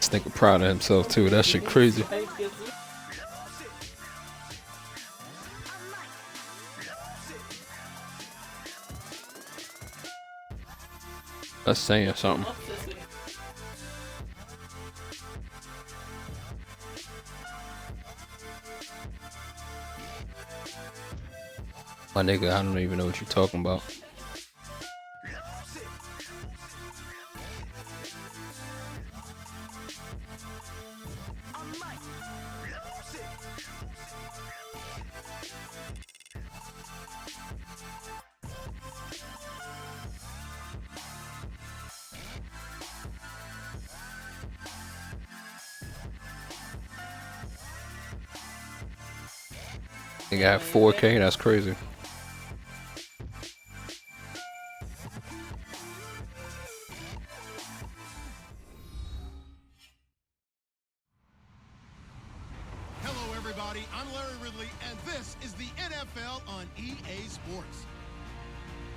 This nigga proud of himself too. That shit crazy. That's saying something. My nigga, I don't even know what you're talking about. Nigga have 4K, that's crazy. Hello everybody, I'm Larry Ridley and this is the NFL on EA Sports.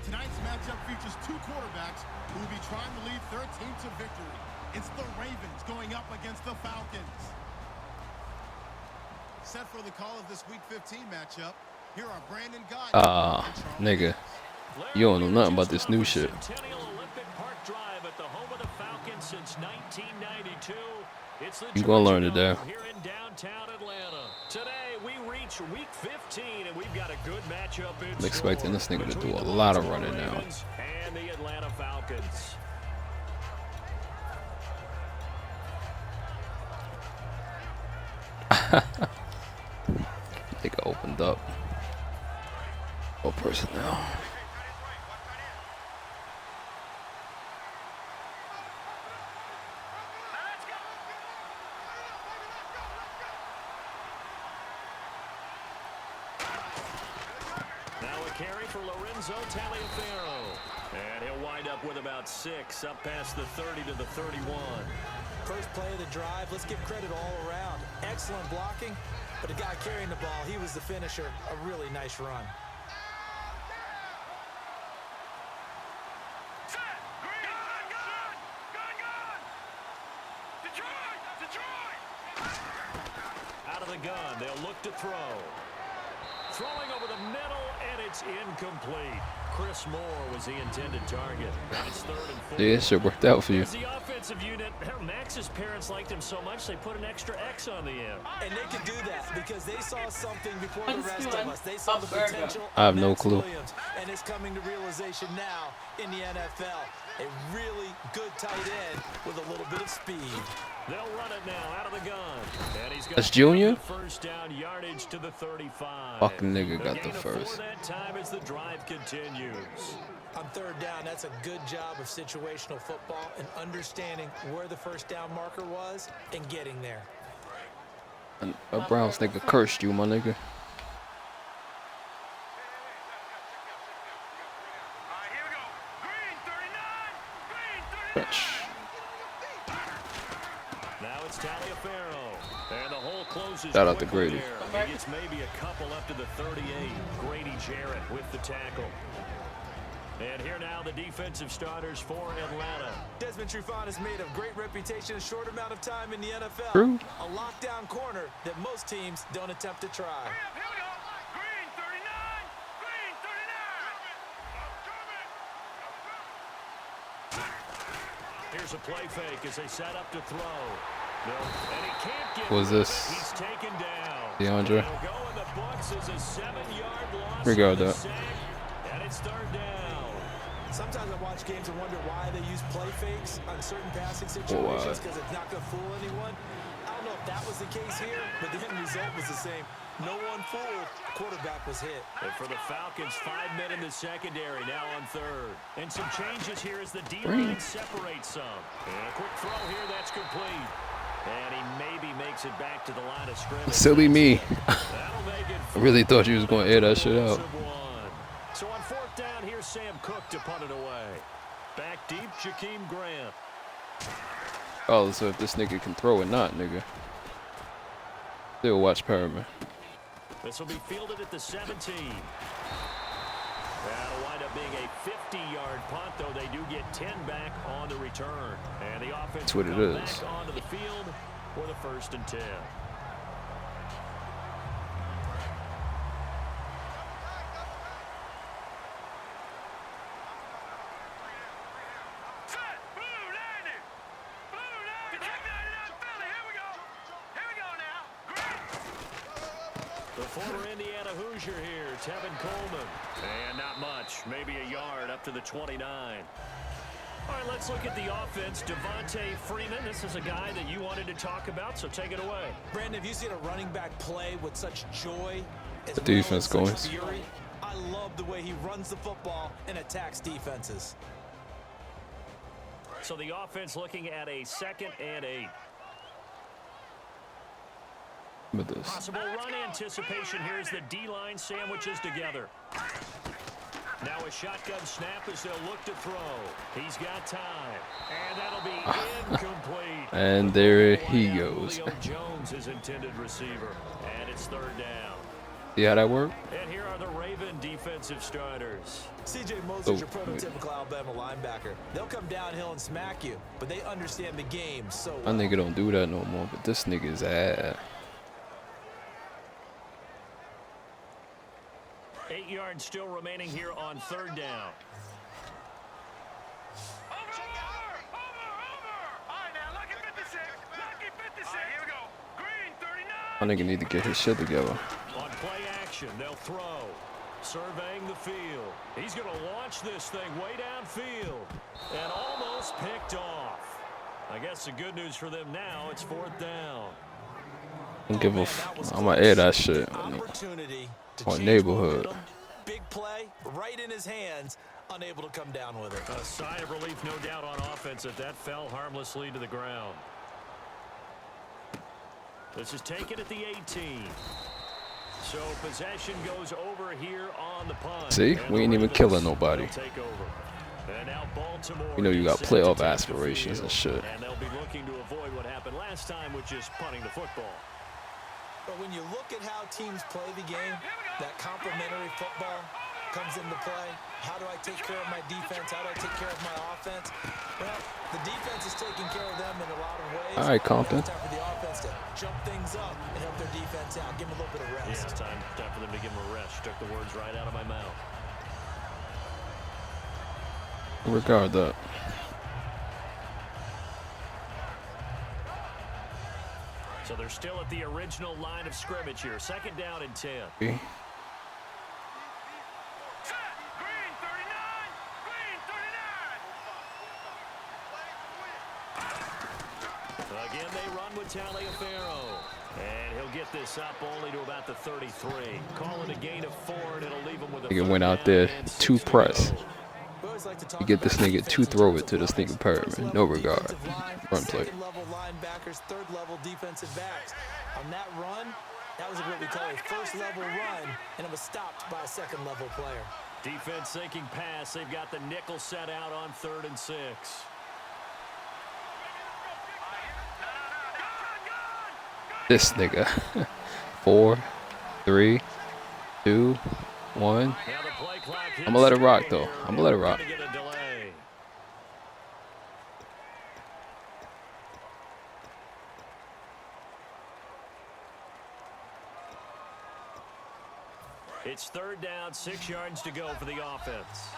Tonight's matchup features two quarterbacks who will be trying to lead their team to victory. It's the Ravens going up against the Falcons. Set for the call of this Week 15 matchup, here are Brandon God. Nigga, you don't know nothing about this new shit. You gonna learn today. Here in downtown Atlanta. Today we reach Week 15 and we've got a good matchup. I'm expecting this nigga to do a lot of running now. And the Atlanta Falcons. Nigga opened up. Oh, personnel. Now a carry for Lorenzo Taliaferro. And he'll wind up with about 6, up past the 30 to the 31. First play of the drive, let's give credit all around. Excellent blocking, but the guy carrying the ball, he was the finisher. A really nice run. Out of the gun, they'll look to throw. Throwing over the middle, and it's incomplete. Chris Moore was the intended target. It's 3rd and 4. Yeah, this shit worked out for you. As the offensive unit, Max's parents liked him so much they put an extra X on the end. And they could do that because they saw something before the rest of us. They saw the potential. I have no Max clue. Williams, and it's coming to realization now in the NFL. A really good tight end with a little bit of speed. They'll run it now out of the gun. And he's got That's Junior? first down yardage to the 35. Fucking nigga got the Gain of first. 4 that time as the drive continues. On 3rd down, that's a good job of situational football and understanding where the first down marker was and getting there. And a Browns nigga cursed you, my nigga. Now it's Taliaferro. And the hole closes. Shout out to quickly Grady. there. He gets maybe a couple up to the 38. Grady Jarrett with the tackle. And here now the defensive starters for Atlanta. Desmond Trufant has made a great reputation in a short amount of time in the NFL. True. A lockdown corner that most teams don't attempt to try. Here's a play fake as they set up to throw. No, and he can't get Was this He's taken down. DeAndre? It'll go in the books as a 7-yard loss. Regard on the that. sack, and it's 3rd down. Sometimes I watch games and wonder why they use play fakes on certain passing situations because it's not going to fool anyone. I don't know if that was the case here, but the end result was the same. No one fooled. Quarterback was hit. And for the Falcons, 5 men in the secondary, now on 3rd. And some changes here as the D-line separates some. And a quick throw here, that's complete. And he maybe makes it back to the line of scrimmage. Silly me. That'll make it I really thought you was gonna air that shit out. So on 4th down, here's Sam Cook to punt it away. Back deep, Jakeem Grant. Oh, so if this nigga can throw or not, nigga. Still watch Perriman. This will be fielded at the 17. That'll wind up being a 50-yard punt, though they do get 10 back on the return. And the offense That's what it will come is. back onto the field for the 1st and 10. The former Indiana Hoosier here, Tevin Coleman. And not much, maybe a yard up to the 29. All right, let's look at the offense. Devontae Freeman, this is a guy that you wanted to talk about, so take it away. Brandon, have you seen a running back play with such joy? The defense going. Fury? I love the way he runs the football and attacks defenses. So the offense looking at a 2nd and 8. With this. Possible run anticipation here as the D-line sandwiches together. Now a shotgun snap as they'll look to throw. He's got time. And that'll be incomplete. And there he goes. Julio Jones, his intended receiver. And it's 3rd down. See how that worked? And here are the Raven defensive starters. C.J. Mosley's your prototypical Alabama linebacker. They'll come downhill and smack you, but they understand the game so well. My nigga don't do that no more, but this nigga is ass. 8 yards still remaining here on 3rd down. My nigga need to get his shit together. On play action, they'll throw. Surveying the field. He's going to launch this thing way downfield. And almost picked off. I guess the good news for them now, it's 4th down. Don't give a I'm gonna air that shit. My neighborhood. Big play, right in his hands, unable to come down with it. A sigh of relief, no doubt, on offense that fell harmlessly to the ground. This is taken at the 18. So possession goes over here on the punt. See, we ain't even killing nobody. Take over. And now Baltimore, You know you got playoff aspirations and shit. And they'll be looking to avoid what happened last time, which is punting the football. But when you look at how teams play the game, that complementary football comes into play. How do I take care of my defense? How do I take care of my offense? Well, the defense is taking care of them in a lot of ways. All right, Compton. It's time for the offense to jump things up and help their defense out. Give them a little bit of rest. Yeah, it's time for them to give them a rest. Took the words right out of my mouth. Regard that. So they're still at the original line of scrimmage here. 2nd down and 10. Okay. Again, they run with Taliaferro. And he'll get this up only to about the 33. Call it a gain of 4, and it'll leave him with a Nigga went out there 2 press. You get this nigga 2 throw it to this nigga Perriman. No regard. Run play. Second-level linebackers, third-level defensive backs. On that run, that was what we call a first-level run, and it was stopped by a second-level player. Defense sinking pass. They've got the nickel set out on 3rd and 6. This nigga. 4, 3, 2, 1. I'm gonna let it rock though. I'm gonna let it rock. It's 3rd down, 6 yards to go for the offense.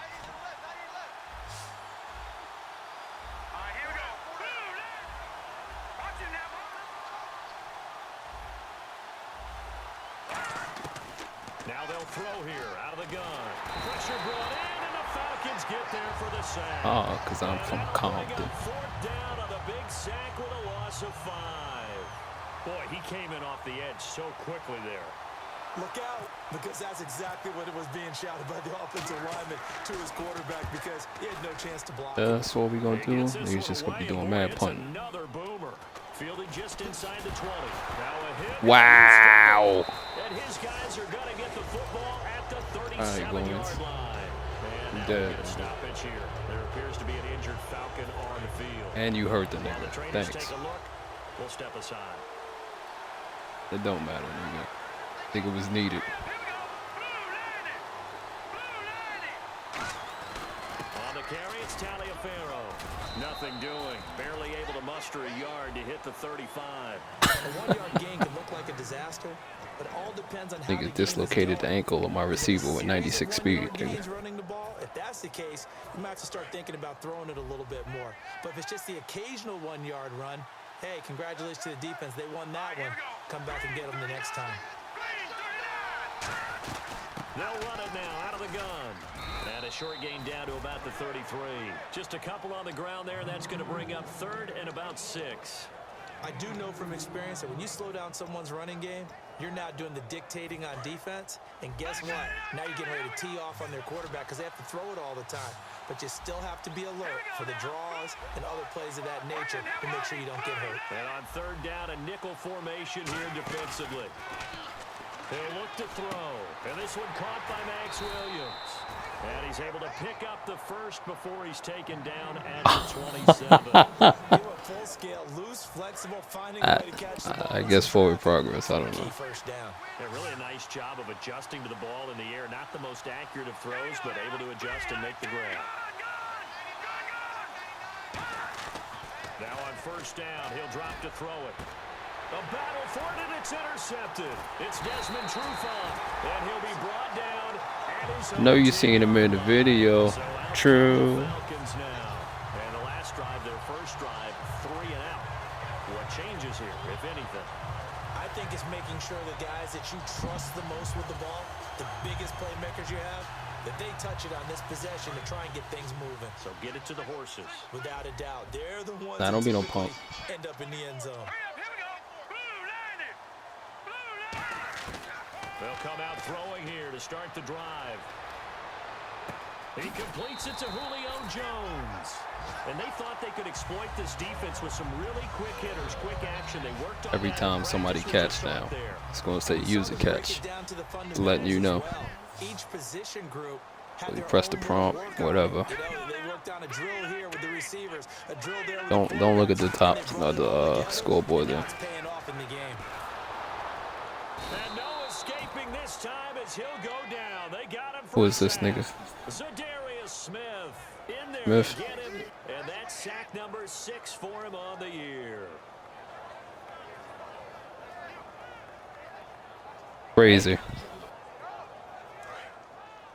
Now they'll throw here out of the gun. Pressure brought in, and the Falcons get there for the sack. Oh, because I'm from Compton. 4th down on the big sack with a loss of 5. Boy, he came in off the edge so quickly there. Look out, because that's exactly what it was being shouted by the offensive lineman to his quarterback, because he had no chance to block. That's what we gonna do. He's just gonna be doing mad punting. Another boomer. Fielded just inside the 20. Now a hit. Wow. And his guys are gonna get the football at the 37-yard line. And dead. a stoppage here. There appears to be an injured Falcon on the field. And you hurt the While nigga. the trainers Thanks. take a look, we'll step aside. It don't matter, nigga. I think it was needed. carry, it's Taliaferro. Nothing doing. Barely able to muster a yard to hit the 35. A 1-yard gain can look like a disaster, but it all depends on how Nigga dislocated the ankle of my receiver with 96 speed. Running the ball, if that's the case, you might have to start thinking about throwing it a little bit more. But if it's just the occasional 1-yard run, hey, congratulations to the defense. They won that one. Come back and get them the next time. They'll run it now out of the gun. And a short gain down to about the 33. Just a couple on the ground there. That's going to bring up 3rd and about 6. I do know from experience that when you slow down someone's running game, you're not doing the dictating on defense. And guess what? Now you're getting ready to tee off on their quarterback because they have to throw it all the time. But you still have to be alert for the draws and other plays of that nature to make sure you don't get hurt. And on 3rd down, a nickel formation here defensively. They'll look to throw. And this one caught by Max Williams. And he's able to pick up the first before he's taken down at the 27. Full scale, loose, flexible, finding a way to catch the ball. I guess forward progress. I don't know. First down. Yeah, really a nice job of adjusting to the ball in the air. Not the most accurate of throws, but able to adjust and make the grab. Now on 1st down, he'll drop to throw it. A battle for it, and it's intercepted. It's Desmond Trufant, and he'll be brought down. I know you've seen him in the video. True. And the last drive, their first drive, 3 and out. What changes here, if anything? I think it's making sure the guys that you trust the most with the ball, the biggest playmakers you have, that they touch it on this possession to try and get things moving. So get it to the horses. Without a doubt. They're the ones Nah, don't be no punk. End up in the end zone. They'll come out throwing here to start the drive. He completes it to Julio Jones. And they thought they could exploit this defense with some really quick hitters, quick action. They worked on Every time somebody catch now, it's going to say use a catch. It's letting you know. Each position group So you press the prompt, whatever. Don't look at the top of the scoreboard there. And no escaping this time as he'll go down. They got him. Who is this nigga? Zadarius Smith in there Smith. to get him, and that's sack number 6 for him on the year. Crazy.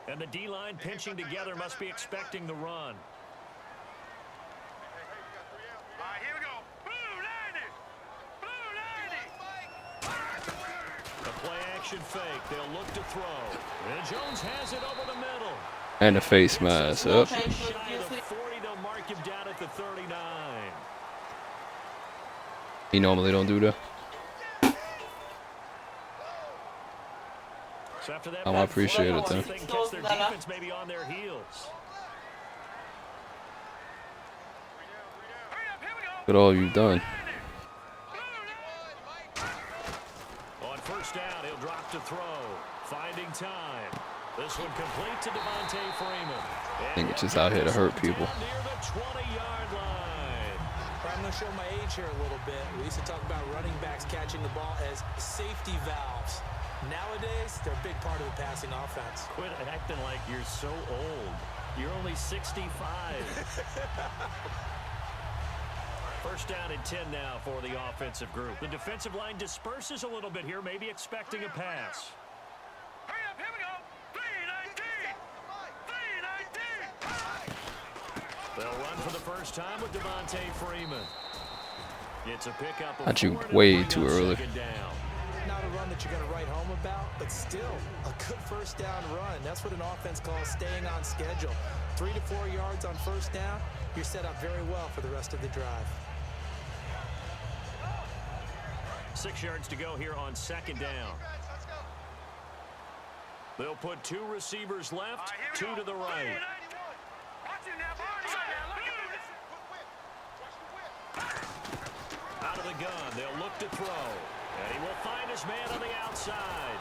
And the D-line pinching together must be expecting the run. A play-action fake. They'll look to throw. And Jones has it over the middle. And the face mask up. Shy of the 40, they'll mark him down at the 39. He normally don't do that. So after that, I appreciate it, then. their defense may be on their heels. Look at all you've done. On 1st down, he'll drop to throw. Finding time. This one complete to Devontae Freeman. Nigga just out here to hurt people. Near the 20-yard line. I'm going to show my age here a little bit. We used to talk about running backs catching the ball as safety valves. Nowadays, they're a big part of the passing offense. Quit acting like you're so old. You're only 65. 1st down and 10 now for the offensive group. The defensive line disperses a little bit here, maybe expecting a pass. Here we go. 3-19. They'll run for the first time with Devontae Freeman. It's a pickup of I you 4 way and too early. down. Not a run that you're going to write home about, but still a good 1st down run. That's what an offense calls staying on schedule. 3 to 4 yards on 1st down, you're set up very well for the rest of the drive. 6 yards to go here on 2nd down. They'll put 2 receivers left, 2 to the right. Out of the gun, they'll look to throw. And he will find his man on the outside.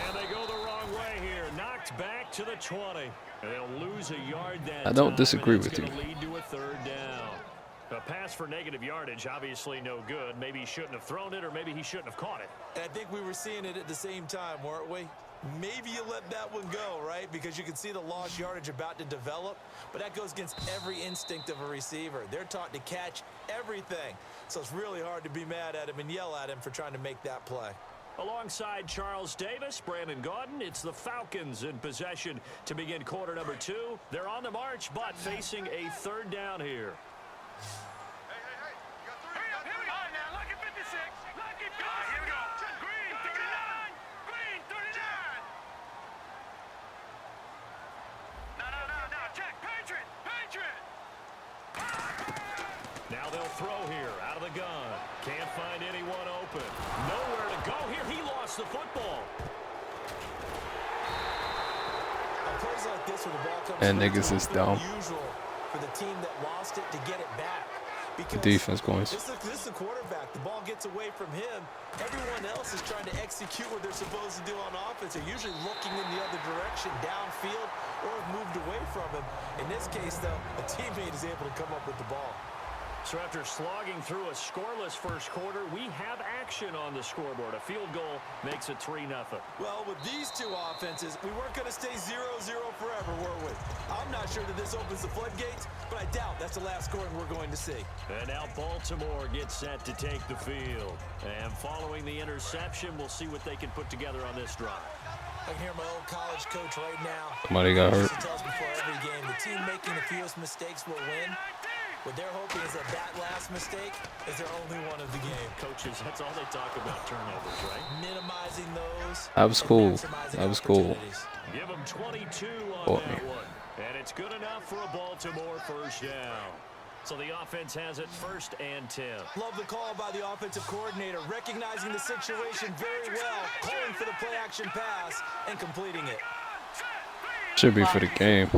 And they go the wrong way here. Knocked back to the 20. And they'll lose a yard that I don't time, disagree and it's with you. gonna lead to a 3rd down. A pass for negative yardage, obviously no good. Maybe he shouldn't have thrown it, or maybe he shouldn't have caught it. And I think we were seeing it at the same time, weren't we? Maybe you let that one go, right? Because you can see the lost yardage about to develop, but that goes against every instinct of a receiver. They're taught to catch everything, so it's really hard to be mad at him and yell at him for trying to make that play. Alongside Charles Davis, Brandon Gaudin, it's the Falcons in possession to begin quarter number 2. They're on the march, but facing a third down here. Here we go. Now, lucky 56. Lucky 56. Here we go. Green 39. Green 39. No. Check. Patriot. Patriot. Now they'll throw here out of the gun. Can't find anyone open. Nowhere to go here. He lost the football. Plays like this where the ball comes And niggas is dumb. Unusual for the team that lost it to get it back. The defense going. This is the quarterback. The ball gets away from him. Everyone else is trying to execute what they're supposed to do on offense. They're usually looking in the other direction, downfield, or have moved away from him. In this case, though, a teammate is able to come up with the ball. So after slogging through a scoreless first quarter, we have action on the scoreboard. A field goal makes it 3-0. Well, with these two offenses, we weren't going to stay 0-0 forever, were we? I'm not sure that this opens the floodgates, but I doubt that's the last scoring we're going to see. And now Baltimore gets set to take the field. And following the interception, we'll see what they can put together on this drive. I can hear my old college coach right now. Somebody got hurt. He tells before every game, the team making the fewest mistakes will win. What they're hoping is that last mistake is their only one of the game. Coaches, that's all they talk about, turnovers, right? Minimizing those. That was cool. That was cool. Give them 22 on that one. And it's good enough for a Baltimore first down. So the offense has it 1st and 10. Love the call by the offensive coordinator, recognizing the situation very well, calling for the play-action pass, and completing it. Should be for the game.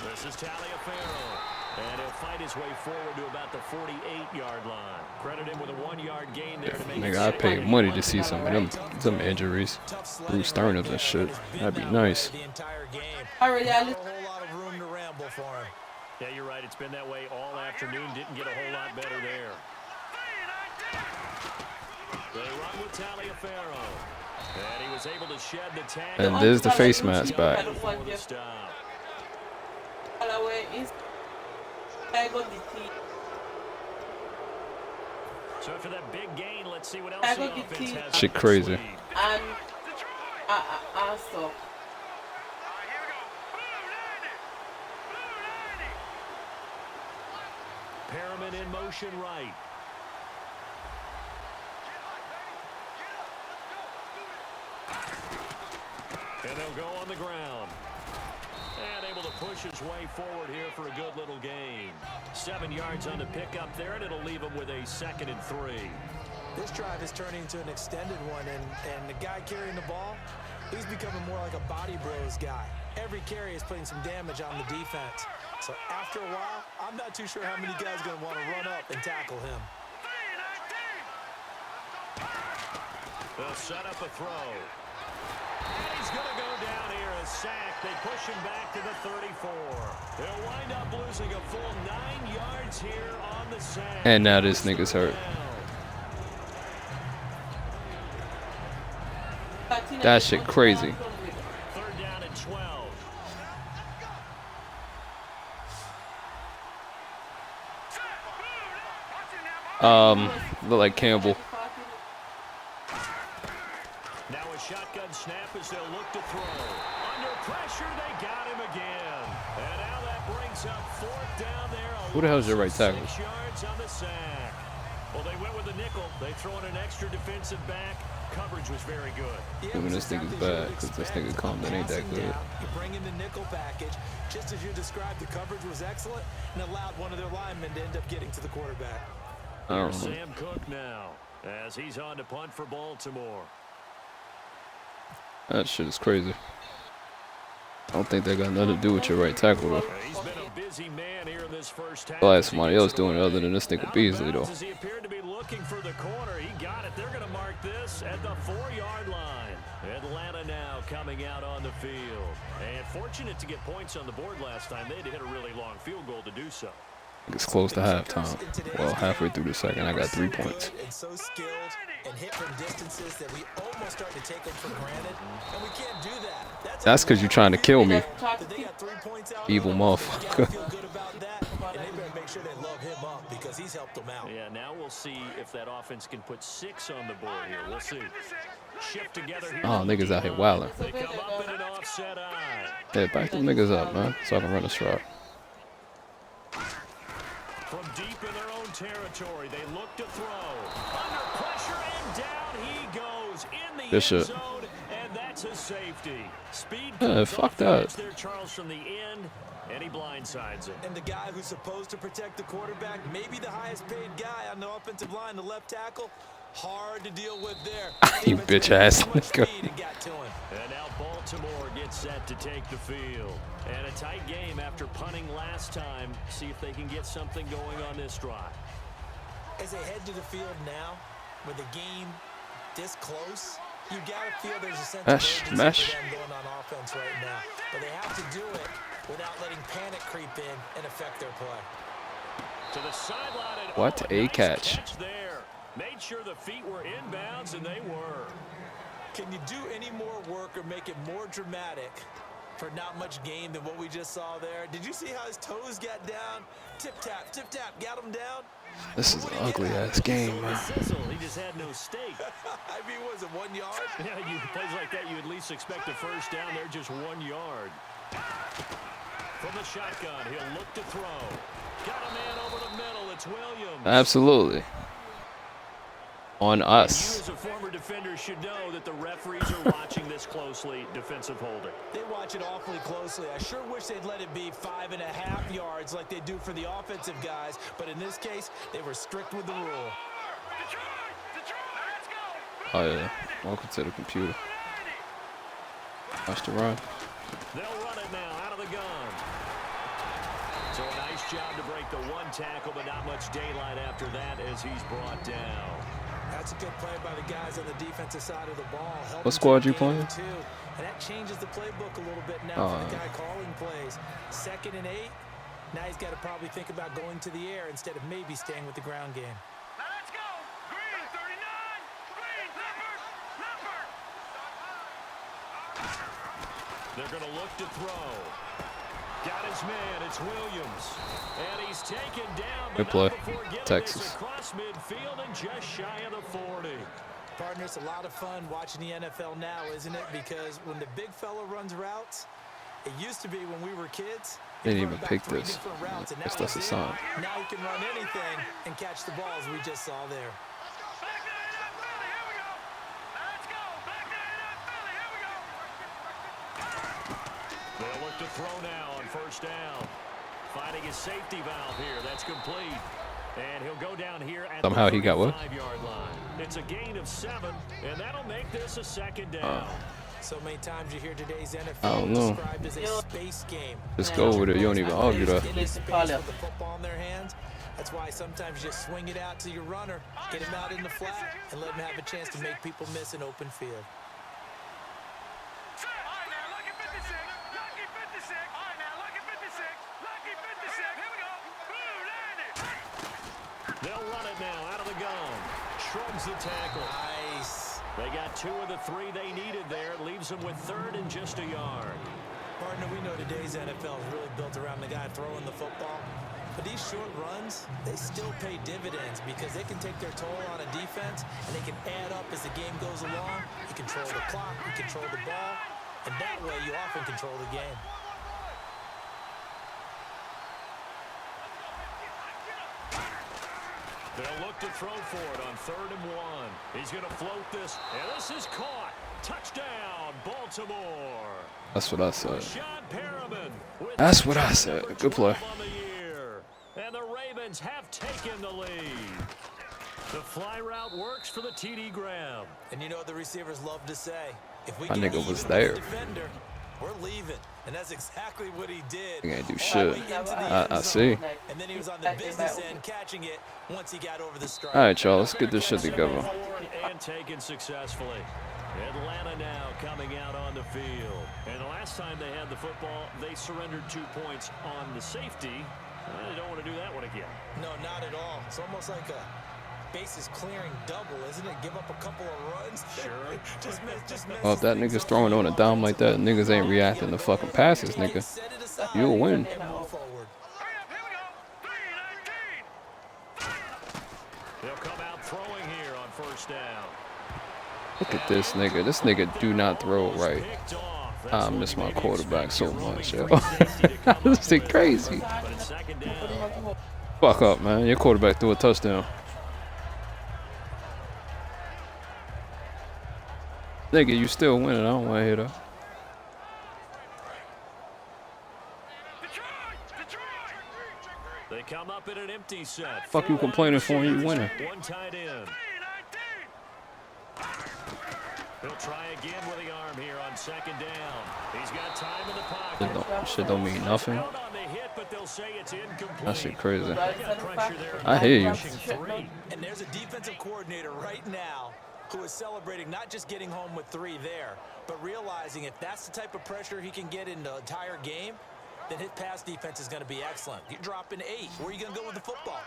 This is Taliaferro, and he'll fight his way forward to about the 48-yard line. Credit him with a 1-yard gain there to make Nigga, I paid money to see some of them injuries. Bruce Sternums and shit. That'd be nice. Already, a whole lot of room to ramble for him. Yeah, you're right. It's been that way all afternoon. Didn't get a whole lot better there. They run with Taliaferro, and he was able to shed the tag. And there's the face mask back. So after that big gain, let's see what else the offense has. Shit crazy. And stop. Perriman in motion right. And they'll go on the ground. And able to push his way forward here for a good little gain. 7 yards on the pickup there, and it'll leave him with a 2nd and 3. This drive is turning into an extended one, and the guy carrying the ball, he's becoming more like a body bros guy. Every carry is putting some damage on the defense. So after a while, I'm not too sure how many guys are going to want to run up and tackle him. They'll set up a throw. And he's going to go down here, a sack. They push him back to the 34. They'll wind up losing a full 9 yards here on the sack. And now this nigga's hurt. That shit crazy. 3rd down and 12. Look like Campbell. Now a shotgun snap as they'll look to throw. Under pressure, they got him again. And now that brings up 4th down there. Who the hell's your right tackle? 6 yards on the sack. Well, they went with the nickel. They throw in an extra defensive back. Coverage was very good. Even this nigga's bad, because this nigga Compton ain't that good. You bring in the nickel package, just as you described, the coverage was excellent and allowed one of their linemen to end up getting to the quarterback. I don't know. Sam Cook now, as he's on to punt for Baltimore. That shit is crazy. I don't think that got nothing to do with your right tackle, though. He's been a busy man here in this first half. Glad somebody else doing it other than this nigga Beasley, though. As he appeared to be looking for the corner, he got it. They're going to mark this at the 4-yard line. Atlanta now coming out on the field. And fortunate to get points on the board last time. They had to hit a really long field goal to do so. It's close to halftime. Well, halfway through the second, I got 3 points. And so skilled and hit from distances that we almost start to take them for granted, and we can't do that. That's because you're trying to kill me. They got 3 points out. Evil motherfucker. Feel good about that, and they better make sure they love him up because he's helped them out. Yeah, now we'll see if that offense can put 6 on the board here. We'll see. Shift together here. Oh, niggas out here wilding. They come up in an offset eye. Yeah, back them niggas up, man, so I can run a stride. From deep in their own territory, they look to throw. Under pressure, and down he goes in the Good end shit. zone, and that's a safety. Speed Yeah, comes fuck off the that. edge there, Charles, from the end, and he blindsides him. And the guy who's supposed to protect the quarterback, maybe the highest paid guy on the offensive line, the left tackle, hard to deal with there. You bitch ass Too much nigga. speed and got to him. And now Baltimore gets set to take the field. And a tight game after punting last time. See if they can get something going on this drive. As they head to the field now, with the game this close, you gotta feel there's a sense of urgency Mesh. for them going on offense right now. But they have to do it without letting panic creep in and affect their play. To the sideline. And What a nice catch. there. Made sure the feet were inbounds, and they were. Can you do any more work or make it more dramatic for not much gain than what we just saw there? Did you see how his toes got down? Tip tap, got him down. This is an ugly ass game, man. Sizzle, he just had no stake. I mean, was it 1 yard? Yeah, you plays like that, you at least expect a first down. They're just 1 yard. From the shotgun, he'll look to throw. Got a man over the middle. It's Williams. Absolutely. On You us. as a former defender should know that the referees are watching this closely. Defensive holding. They watch it awfully closely. I sure wish they'd let it be 5.5 yards like they do for the offensive guys. But in this case, they were strict with the rule. Oh yeah. Welcome to the computer. Watch the run. They'll run it now out of the gun. So a nice job to break the 1 tackle, but not much daylight after that as he's brought down. That's a good play by the guys on the defensive side of the ball. What squad you playing? And that changes the playbook a little bit now for the guy calling plays. 2nd and 8. Now he's got to probably think about going to the air instead of maybe staying with the ground game. Now let's go. Green, 39. Green, number. They're going to look to throw. Got his man. It's Williams. And he's taken down. Good play. Texas. This across midfield and just shy of the 40. Partner, it's a lot of fun watching the NFL now, isn't it? Because when the big fella runs routes, it used to be when we were kids. They didn't even pick this. Guess that's a sign. Now he can run anything and catch the balls we just saw there. Back 99 Philly. Here we go. Now let's go. Back 99 Philly. Here we go. They'll look to throw now on first down. Finding his safety valve here. That's complete. And he'll go down here at Somehow the he got what? 35-yard line. It's a gain of 7, and that'll make this a 2nd down. So many times you hear today's I NFL don't know. described as a space game. Just go over there. You don't even argue that. Get in space with the football in their hands. That's why sometimes you just swing it out to your runner, get him out in the flat, and let him have a chance to make people miss an open field. All right, now look at 56. Lucky 56. All right, now look at 56. Lucky 56. Here we go. Boom, landed. They'll run it now out of the gun. Shrugs the tackle. Nice. They got 2 of the 3 they needed there. Leaves them with 3rd and just a yard. Partner, we know today's NFL is really built around the guy throwing the football. But these short runs, they still pay dividends because they can take their toll on a defense and they can add up as the game goes along. You control the clock, you control the ball, and that way you often control the game. They'll look to throw for it on 3rd and 1. He's going to float this, and this is caught. Touchdown, Baltimore. That's what I said. Sean Perriman with That's what I said. Good play. on the year. And the Ravens have taken the lead. The fly route works for the TD Graham. And you know what the receivers love to say? If we My get nigga even was with there. the defender, we're leaving. And that's exactly what he did. He ain't do All shit. the way into the I end see. zone. And then he was on the business end catching it once he got over the strike. All right, y'all. Let's get this shit together. Forward and taken successfully. Atlanta now coming out on the field. And the last time they had the football, they surrendered 2 points on the safety. They don't want to do that one again. No, not at all. It's almost like a bases clearing double, isn't it? Give up a couple of runs. Sure. just Well, if that nigga's throwing on a dime like that, niggas ain't reacting to fucking passes, nigga. You'll win. Hurry up, here we go. 3-19. They'll come out throwing here on first down. Look at this nigga. This nigga do not throw right. I miss my quarterback so much, yo. This is crazy. But it's second down. Fuck up, man. Your quarterback threw a touchdown. Nigga, you still winning. I don't want to hear that. They come up in an empty set. Fuck you complaining for when you winning. One tight end. He'll try again with the arm here on second down. He's got time in the pocket. Shit don't mean nothing. Held on the hit, but they'll say it's incomplete. That shit crazy. They got pressure there. I hear you. Pushing 3. And there's a defensive coordinator right now who is celebrating not just getting home with 3 there, but realizing if that's the type of pressure he can get in the entire game, then his pass defense is going to be excellent. You're dropping 8. Where are you going to go with the football?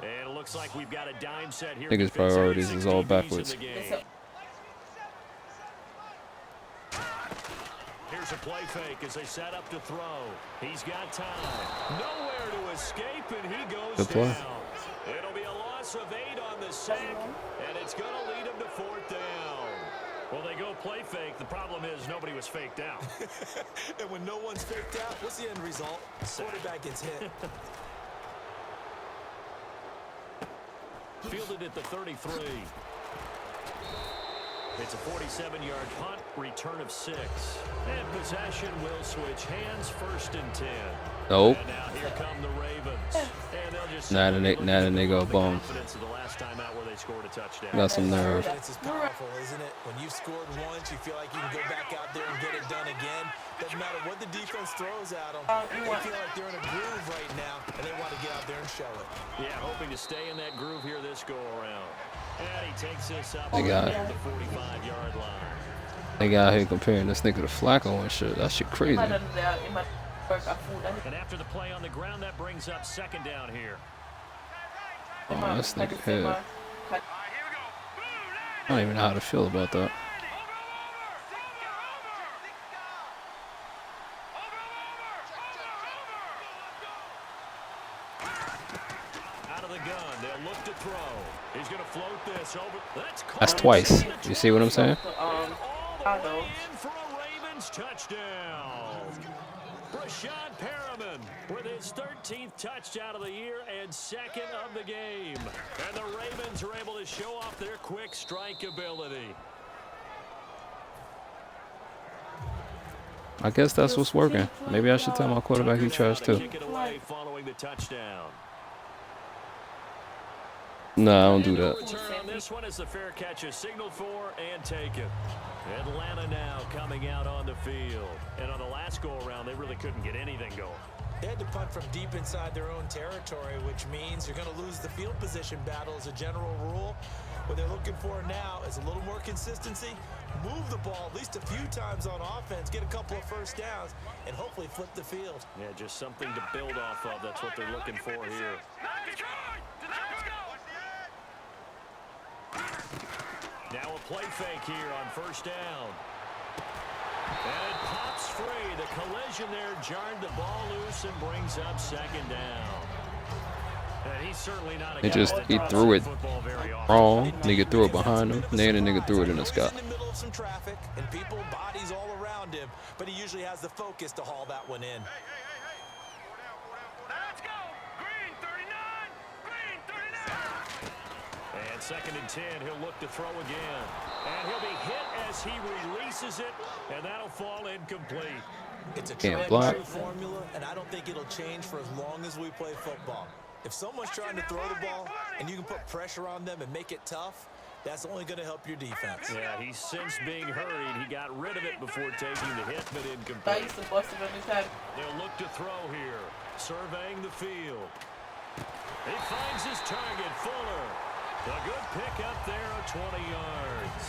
And it looks like we've got a dime set here. Niggas' priorities is all backwards. Here's a play fake as they set up to throw. He's got time. Nowhere to escape, and he goes Good play. down. It'll be a loss of 8 on the sack, and it's going to lead him to 4th down. Well, they go play fake. The problem is nobody was faked out. And when no one's faked out, what's the end result? Quarterback gets hit. Fielded at the 33. It's a 47-yard punt, return of 6. And possession will switch hands, 1st and 10. Nope. And now here come the Ravens. And they'll just Now they go bum. confidence of the last time out where they scored a touchdown. Got some nerve. Confidence is powerful, isn't it? When you've scored once, you feel like you can go back out there and get it done again. Doesn't matter what the defense throws at them. They feel like they're in a groove right now, and they want to get out there and show it. Yeah, hoping to stay in that groove here this go-around. And he takes this up They got at the 45-yard line. They got here comparing this nigga to Flacco and shit. That shit crazy. And after the play on the ground, that brings up 2nd down here. Oh, this nigga head. All right, here we go. I don't even know how to feel about that. Out of the gun, they'll look to throw. He's going to float this over. That's twice. You see what I'm saying? All the way in for a Ravens touchdown. Rashad Perriman with his 13th touchdown of the year and 2nd of the game. And the Ravens are able to show off their quick strike ability. I guess that's what's working. Maybe I should tell my quarterback he trash too. Kick it away following the touchdown. Nah, I don't do that. Return on this one as the fair catch is signaled for and taken. Atlanta now coming out on the field. And on the last go-around, they really couldn't get anything going. They had to punt from deep inside their own territory, which means you're going to lose the field position battle as a general rule. What they're looking for now is a little more consistency, move the ball at least a few times on offense, get a couple of first downs, and hopefully flip the field. Yeah, just something to build off of. That's what they're looking for here. Now a play fake here on 1st down. And it pops free. The collision there jarred the ball loose and brings up 2nd down. And he's certainly not a guy He that threw it football very often. wrong. Nigga threw it behind him. Then the nigga threw it in the sky. In the middle of some traffic and people, bodies all around him, but he usually has the focus to haul that one in. Let's go. Green 39. Green 39. And 2nd and 10, he'll look to throw again. And he'll be hit as he releases it, and that'll fall incomplete. It's a Can't tried block. and true formula, and I don't think it'll change for as long as we play football. If someone's trying to throw the ball and you can put pressure on them and make it tough, that's only going to help your defense. Yeah, he's since being hurried. He got rid of it before taking the hit, but incomplete. They'll look to throw here, surveying the field. He finds his target, Fuller. A good pick up there of 20 yards.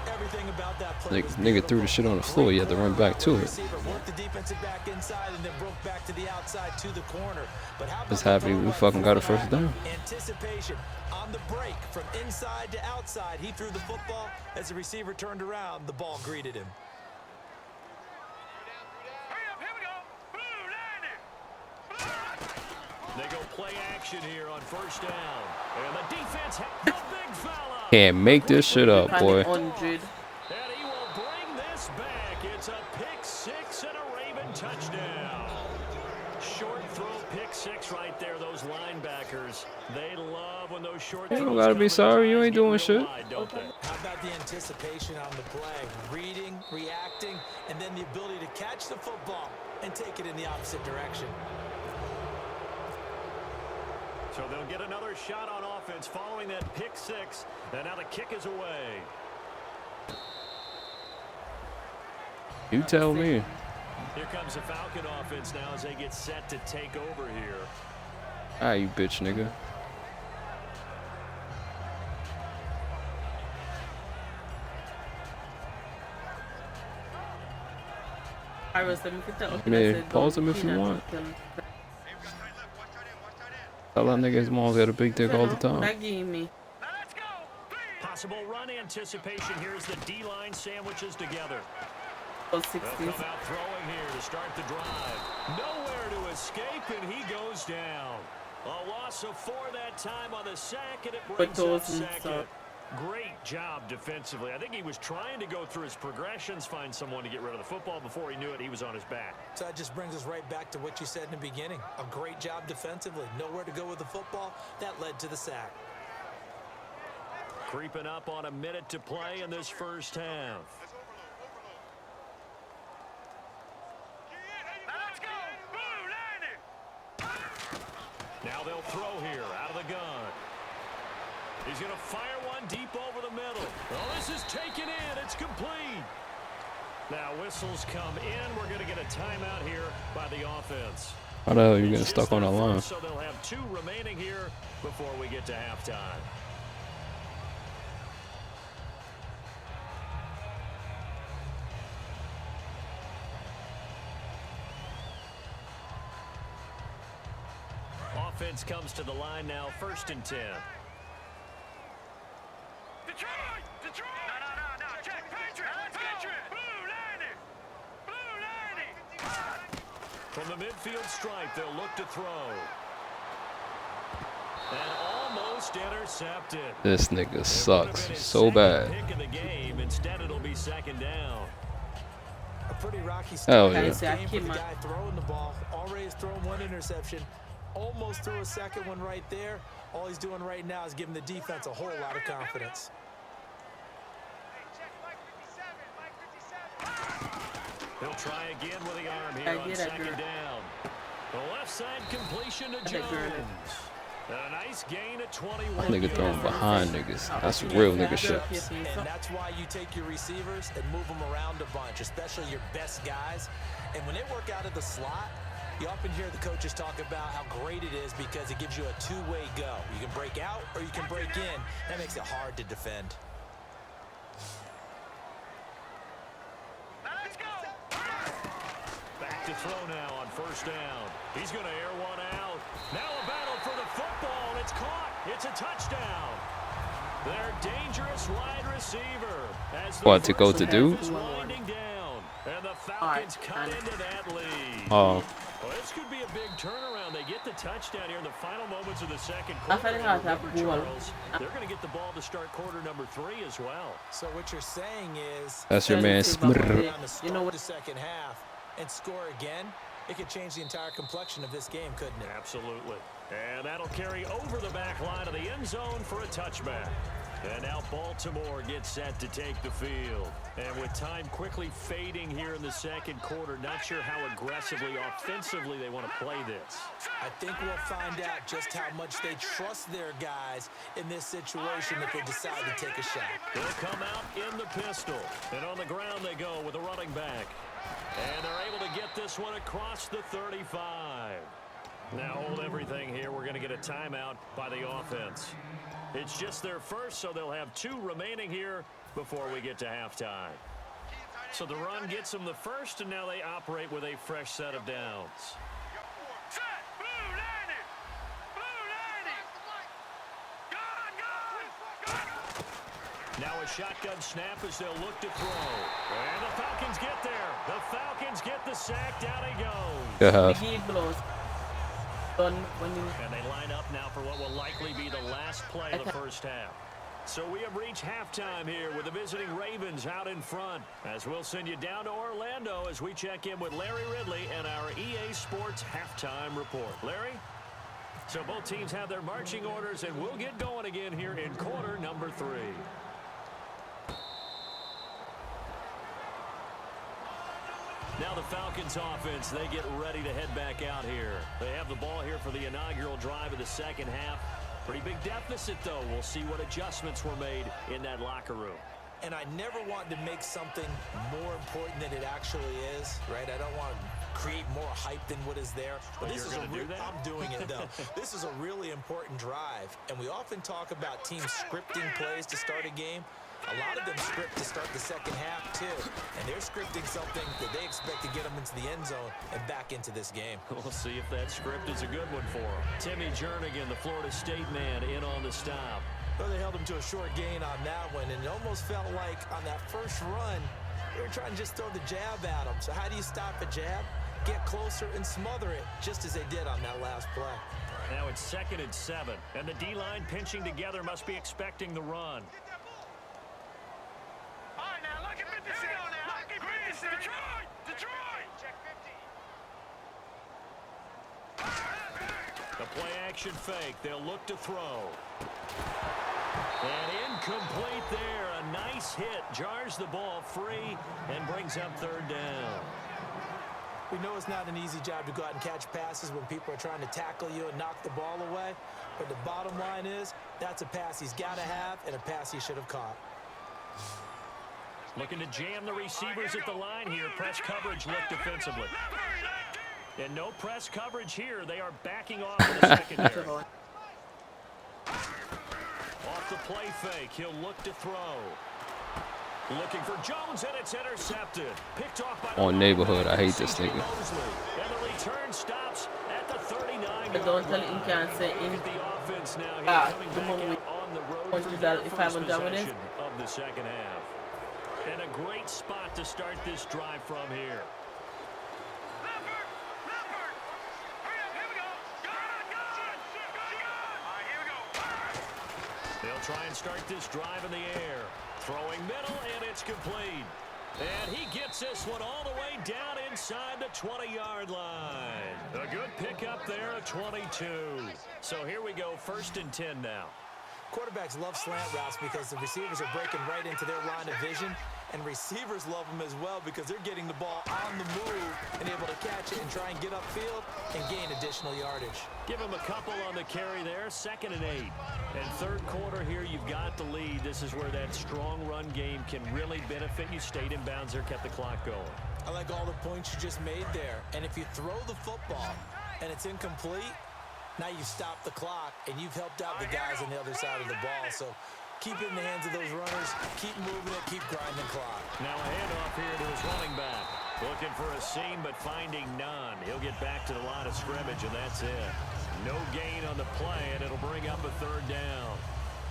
Everything about that play was Nigga threw the shit on the floor. You had to run back to it. Worked the defensive back inside and then broke back to the outside to the corner. But how about Just happy we fucking got a first down. Anticipation on the break from inside to outside. He threw the football. As the receiver turned around, the ball greeted him. Hurry up, here we go. Blue, line it. They go play action here on first down. And the defense has the big fella. Can't make this shit up, boy. 100. And he will bring this back. It's a pick six and a Raven touchdown. Short throw pick six right there. Those linebackers, they love when those short throws. You don't gotta be sorry. You ain't doing shit. How about the anticipation on the play? Reading, reacting, and then the ability to catch the football and take it in the opposite direction. So they'll get another shot on offense following that pick six. And now the kick is away. You tell me. Here comes the Falcon offense now as they get set to take over here. Ah, you bitch, nigga. I was let me get that. Man, pause him if you want. Tell that nigga his mom's got a big dick all the time. That gave me. Now let's go. Possible run anticipation. Here's the D-line sandwiches together. Those They'll 60s. come out throwing here to start the drive. Nowhere to escape, and he goes down. A loss of 4 that time on the sack, and it brings up those second. Great job defensively. I think he was trying to go through his progressions, find someone to get rid of the football. Before he knew it, he was on his back. So that just brings us right back to what you said in the beginning. A great job defensively. Nowhere to go with the football. That led to the sack. Creeping up on a minute to play in this first half. Now let's go. Blue, line it. Now they'll throw here out of the gun. He's going to fire one deep over the middle. Well, this is taken in. It's complete. Now whistles come in. We're going to get a timeout here by the offense. How the hell are you getting stuck on that line? So they'll have 2 remaining here before we get to halftime. Offense comes to the line now, 1st and 10. Detroit. Detroit. No. Check. Patriot. Blue, line it. Blue, line it. From the midfield stripe, they'll look to throw. And almost intercepted. This nigga sucks so bad. Pick of the game. Instead, it'll be 2nd down. A pretty rocky Hell start. yeah. This game for the guy throwing the ball. Already has thrown 1 interception. Almost threw a second one right there. All he's doing right now is giving the defense a whole lot of confidence. He'll try again with the arm here on 2nd down. The left side completion to Jones. A nice gain at 21. That nigga throwing behind niggas. That's real nigga shit. And that's why you take your receivers and move them around a bunch, especially your best guys. And when they work out of the slot, you often hear the coaches talk about how great it is because it gives you a 2-way go. You can break out or you can break in. That makes it hard to defend. Now let's go. Back to throw now on 1st down. He's going to air one out. Now a battle for the football, and it's caught. It's a touchdown. Their dangerous wide receiver. As the What, to go to do? is winding down, and the Falcons cut into that lead. Oh. Well, this could be a big turnaround. They get the touchdown here in the final moments of the 2nd I quarter. thought it had Remember, that goal. Charles, they're going to get the ball to start quarter number 3 as well. So what you're saying is, That's your man. Smrr. on the start of the second half and score again, it could change the entire complexion of this game, couldn't it? Absolutely. And that'll carry over the back line of the end zone for a touchback. And now Baltimore gets set to take the field. And with time quickly fading here in the 2nd quarter, not sure how aggressively, offensively they want to play this. I think we'll find out just how much they trust their guys in this situation if they decide to take a shot. They'll come out in the pistol. And on the ground they go with a running back. And they're able to get this one across the 35. Now hold everything here. We're going to get a timeout by the offense. It's just their first, so they'll have 2 remaining here before we get to halftime. So the run gets them the first, and now they operate with a fresh set of downs. Set. Blue landing. Blue landing. Gone. Now a shotgun snap as they'll look to throw. And the Falcons get there. The Falcons get the sack. Down he goes. Good half. He blows. Done when you. And they line up now for what will likely be the last play of the first half. So we have reached halftime here with the visiting Ravens out in front. As we'll send you down to Orlando as we check in with Larry Ridley and our EA Sports halftime report. Larry? So both teams have their marching orders, and we'll get going again here in quarter number 3. Now the Falcons offense, they get ready to head back out here. They have the ball here for the inaugural drive of the second half. Pretty big deficit, though. We'll see what adjustments were made in that locker room. And I never want to make something more important than it actually is, right? I don't want to create more hype than what is there. But this you're is going to do that? I'm doing it, though. This is a really important drive. And we often talk about teams scripting plays to start a game. A lot of them script to start the second half, too. And they're scripting something that they expect to get them into the end zone and back into this game. We'll see if that script is a good one for them. Timmy Jernigan, the Florida State man, in on the stop. Well, they held him to a short gain on that one, and it almost felt like on that first run, they were trying to just throw the jab at him. So how do you stop a jab? Get closer and smother it, just as they did on that last play. Now it's 2nd and 7, and the D-line pinching together must be expecting the run. All right, now look at 56. Look at 56. Detroit. Detroit. Check 50. The play action fake. They'll look to throw. And incomplete there. A nice hit. Jars the ball free and brings up 3rd down. We know it's not an easy job to go out and catch passes when people are trying to tackle you and knock the ball away. But the bottom line is, that's a pass he's got to have and a pass he should have caught. Looking to jam the receivers at the line here. Press coverage look defensively. And no press coverage here. They are backing off in the secondary. Off the play fake. He'll look to throw. Looking for Jones, and it's intercepted. Picked off by On neighborhood, I hate this nigga. And the return stops at the 39. But don't tell him can't say in. The offense now here coming the back moment out on the road once for you their got- if I first went down with possession of the second half. And a great spot to start this drive from here. Leopard. Leopard. Hurry up. Here we go. Gone. Gone. All right, here we go. They'll try and start this drive in the air. Throwing middle, and it's complete. And he gets this one all the way down inside the 20-yard line. A good pickup there at 22. So here we go, 1st and 10 now. Quarterbacks love slant routes because the receivers are breaking right into their line of vision, and receivers love them as well because they're getting the ball on the move and able to catch it and try and get upfield and gain additional yardage. Give him a couple on the carry there, 2nd and 8. And 3rd quarter here, you've got the lead. This is where that strong run game can really benefit you. Stayed in bounds there, kept the clock going. I like all the points you just made there. And if you throw the football and it's incomplete, now you've stopped the clock and you've helped out the guys on the other side of the ball. So keep it in the hands of those runners, keep moving it, keep grinding clock. Now a handoff here to his running back. Looking for a seam, but finding none. He'll get back to the line of scrimmage, and that's it. No gain on the play, and it'll bring up a 3rd down.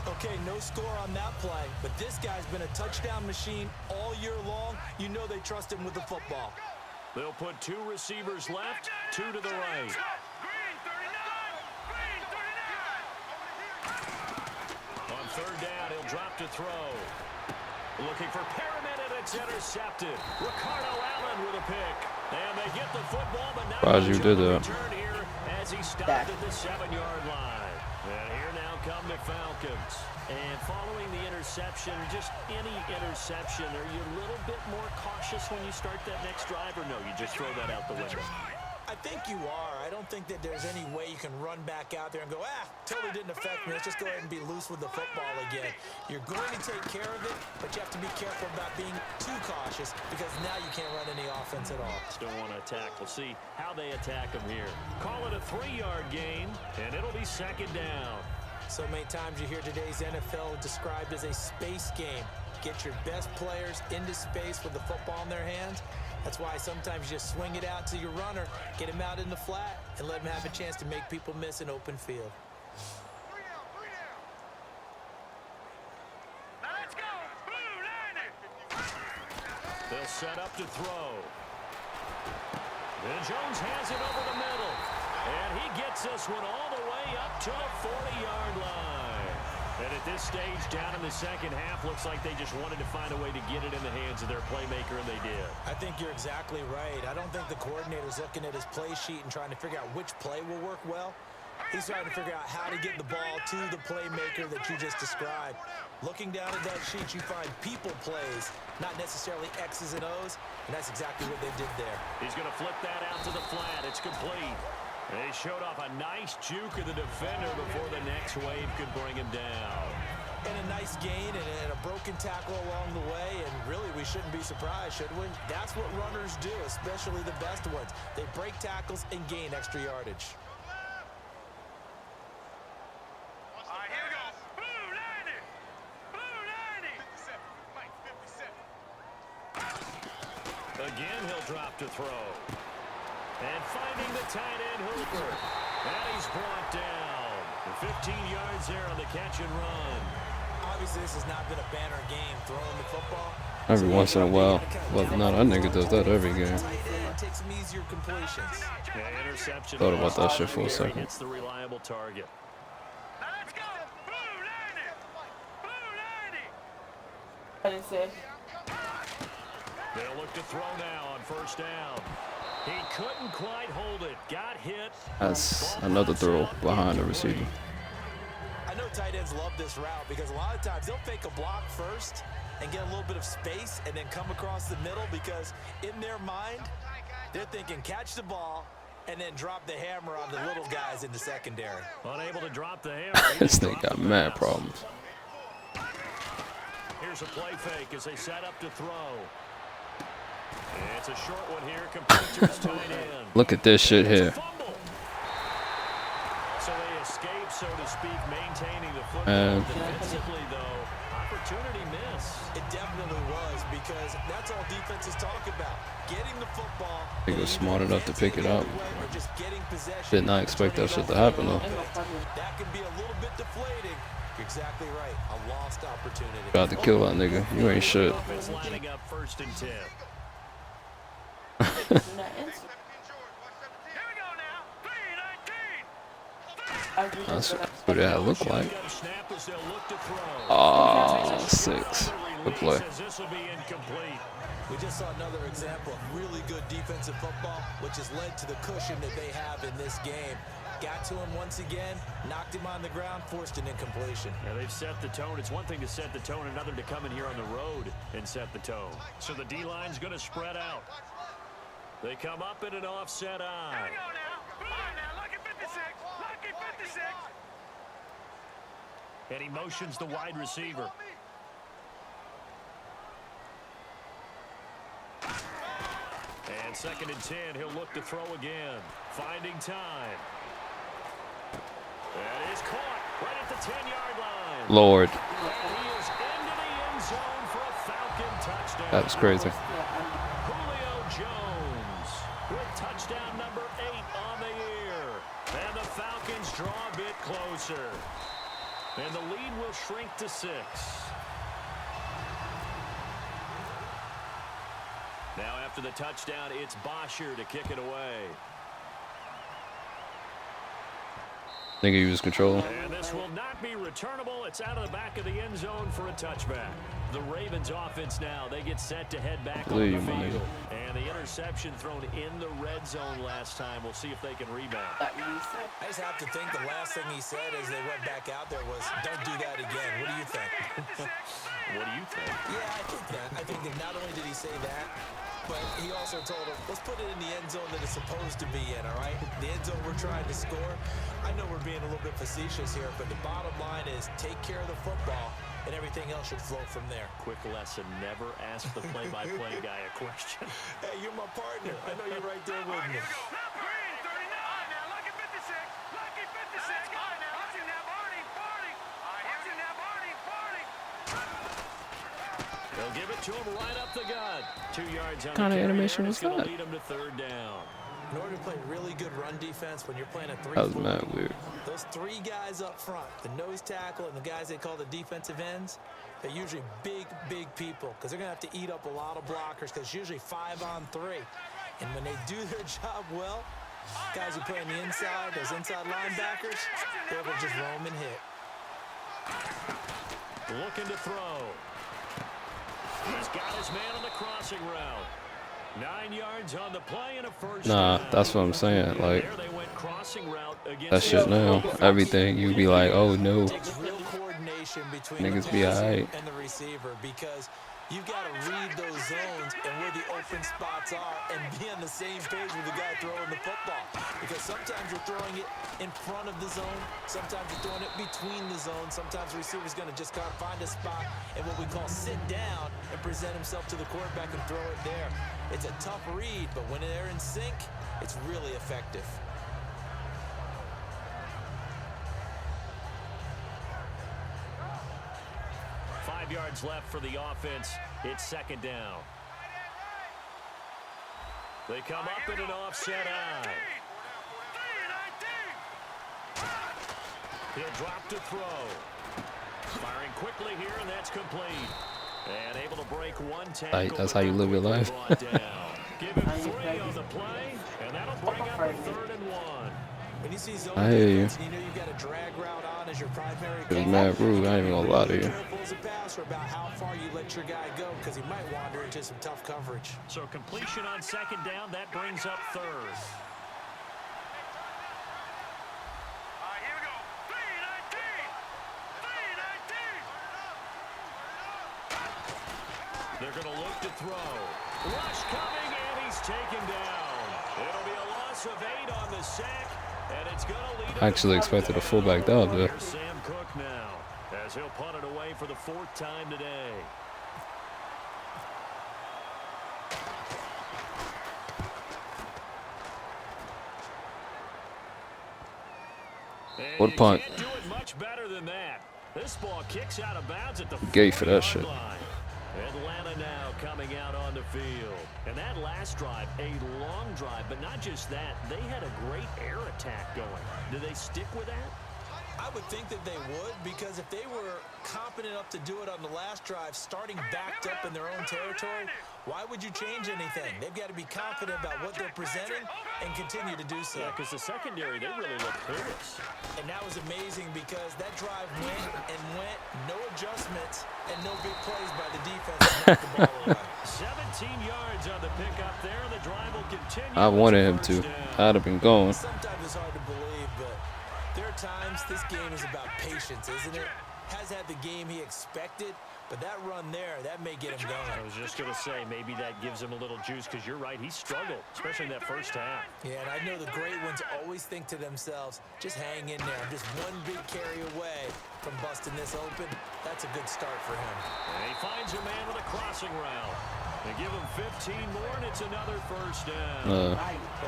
Okay, no score on that play, but this guy's been a touchdown machine all year long. You know they trust him with the football. They'll put 2 receivers left, 2 to the right. Green 39. Green 39. On 3rd down, he'll drop to throw. Looking for Perriman, and it's intercepted. Ricardo Allen with a pick. And they get the football, but now Surprised you did that. return here as he stopped at the 7-yard line. And here now come the Falcons. And following the interception, just any interception, are you a little bit more cautious when you start that next drive, or no, you just throw that out the window? I think you are. I don't think that there's any way you can run back out there and go, totally didn't affect me. Let's just go ahead and be loose with the football again. You're going to take care of it, but you have to be careful about being too cautious because now you can't run any offense at all. Still want to attack. We'll see how they attack them here. Call it a 3-yard gain, and it'll be 2nd down. So many times you hear today's NFL described as a space game. Get your best players into space with the football in their hands. That's why sometimes you just swing it out to your runner, get him out in the flat, and let him have a chance to make people miss an open field. Now let's go. Blue line it. They'll set up to throw. And Jones has it over the middle. And he gets this one all the way up to the 40-yard line. And at this stage, down in the second half, looks like they just wanted to find a way to get it in the hands of their playmaker, and they did. I think you're exactly right. I don't think the coordinator's looking at his play sheet and trying to figure out which play will work well. He's trying to figure out how to get the ball to the playmaker that you just described. Looking down at that sheet, you find people plays, not necessarily X's and O's, and that's exactly what they did there. He's going to flip that out to the flat. It's complete. They showed off a nice juke of the defender before the next wave could bring him down. And a nice gain and a broken tackle along the way, and really we shouldn't be surprised, should we? That's what runners do, especially the best ones. They break tackles and gain extra yardage. All right, here we go. Blue line it. Blue line it. 57. Again, he'll drop to throw. And finding the tight end, Hooper. And he's brought down. 15 yards there on the catch and run. Obviously, this has not been a banner game throwing the football. Every once in a while. Well, no, that nigga does that every game. Take some easier completions. Yeah, interception. Thought about that shit for a second. It's the reliable target. Now let's go. Blue line it. Blue line it. I didn't say. They'll look to throw now on first down. He couldn't quite hold it. Got hit. That's another throw behind the receiver. I know tight ends love this route because a lot of times they'll fake a block first and get a little bit of space and then come across the middle because in their mind, they're thinking catch the ball and then drop the hammer on the little guys in the secondary. Unable to drop the hammer. This thing got mad problems. Here's a play fake as they set up to throw. And it's a short one here, complete to his tight end. Look at this shit here. Fumble. So they escape, so to speak, maintaining the football. Defensively, though, opportunity miss. It definitely was because that's all defenses talk about. Getting the football. He was smart enough to pick it up. Or just getting possession. Did not expect that shit to happen, though. That can be a little bit deflating. You're exactly right. A lost opportunity. Tried to kill that nigga. You ain't shit. Offense lining up 1st and 10. Here we go now. 3-19. That's what that looked like. Snap as they'll look to throw. Oh, 6. Good play. Says this will be incomplete. We just saw another example of really good defensive football, which has led to the cushion that they have in this game. Got to him once again, knocked him on the ground, forced an incompletion. Yeah, they've set the tone. It's one thing to set the tone, another to come in here on the road and set the tone. So the D-line's going to spread out. They come up in an offset eye. Here we go now. All right, now, lucky 56. Lucky 56. And he motions the wide receiver. And 2nd and 10, he'll look to throw again. Finding time. That is caught right at the 10-yard line. Lord. And he is into the end zone for a Falcon touchdown. That was crazy. Julio Jones with touchdown number 8 on the year. And the Falcons draw a bit closer. And the lead will shrink to 6. Now after the touchdown, it's Bosher to kick it away. Nigga, he was controlling. And this will not be returnable. It's out of the back of the end zone for a touchback. The Ravens offense now, they get set to head back on the field. And the interception thrown in the red zone last time. We'll see if they can rebound. I just have to think the last thing he said as they went back out there was, don't do that again. What do you think? What do you think? Yeah, I think that. I think that not only did he say that, but he also told him, let's put it in the end zone that it's supposed to be in, all right? The end zone we're trying to score. I know we're being a little bit facetious here, but the bottom line is take care of the football, and everything else should flow from there. Quick lesson, never ask the play-by-play guy a question. Hey, you're my partner. I know you're right there with me. Now, green 39. All right, now, lucky 56. Lucky 56. All right, now, watch him now, Barney. All right, watch him now, Barney. They'll give it to him right up the gut. 2 yards on Kind the of carry animation there, was it's going that? to lead him to third down. In order to play really good run defense when you're playing a 3-4, That was mad weird. those 3 guys up front, the nose tackle and the guys they call the defensive ends, they're usually big people because they're going to have to eat up a lot of blockers because it's usually 5 on 3. And when they do their job well, guys who play on the inside, those inside linebackers, they're able to just roam and hit. Looking to throw. He's got his man on the crossing route. 9 yards on the play and a first down. That's what I'm saying. Like, There they went crossing route against that shit now. Everything, you be like, oh, no. It takes real coordination between Niggas the be passer alright. and the receiver because you've got to read those zones and where the open spots are and be on the same page with the guy throwing the football. Because sometimes you're throwing it in front of the zone, sometimes you're throwing it between the zones, sometimes the receiver's going to just kind of find a spot and what we call sit down and present himself to the quarterback and throw it there. It's a tough read, but when they're in sync, it's really effective. Five yards left for the offense. It's second down. They come up in an offset eye. He'll drop to throw. Firing quickly here, and that's complete. And able to break one tackle. That's how you live your life. Give him 3 on the play, and that'll bring up a 3rd and 1. When you see zone I hear you. defense, you know you've got a drag route on as your primary. It was mad rude. I ain't even gonna lie to you. Careful as a passer about how far you let your guy go because he might wander into some tough coverage. So completion on second down, that brings up 3rd. Here we go. 3-19. They're going to look to throw. Rush coming, and he's taken down. It'll be a loss of 8 on the sack, and it's going to lead. I actually expected a fullback down there. Here's Sam Cook now, as he'll punt it away for the 4th time today. And What a punt. you can't do it much better than that. This ball kicks out of bounds at the Gay for that 40-yard shit. line. Atlanta now coming out on the field. And that last drive, a long drive, but not just that. They had a great air attack going. Do they stick with that? I would think that they would because if they were competent enough to do it on the last drive, starting backed up in their own territory, why would you change anything? They've got to be confident about what they're presenting and continue to do so. Yeah, because the secondary, they really look clueless. And that was amazing because that drive went and went, no adjustments, and no big plays by the defense to knock the ball away. 17 yards on the pickup there, and the drive will continue. I wanted him It's to. a first down. I'd have been going. Sometimes it's hard to believe, but there are times this game is about patience, isn't it? Has had the game he expected, but that run there, that may get him I going. was just going to say, maybe that gives him a little juice, because you're right, he struggled, especially in that first half. Yeah, and I know the great ones always think to themselves, just hang in there. I'm just one big carry away from busting this open. That's a good start for him. And he finds a man with a crossing route. They give him 15 more, and it's another first down. Well,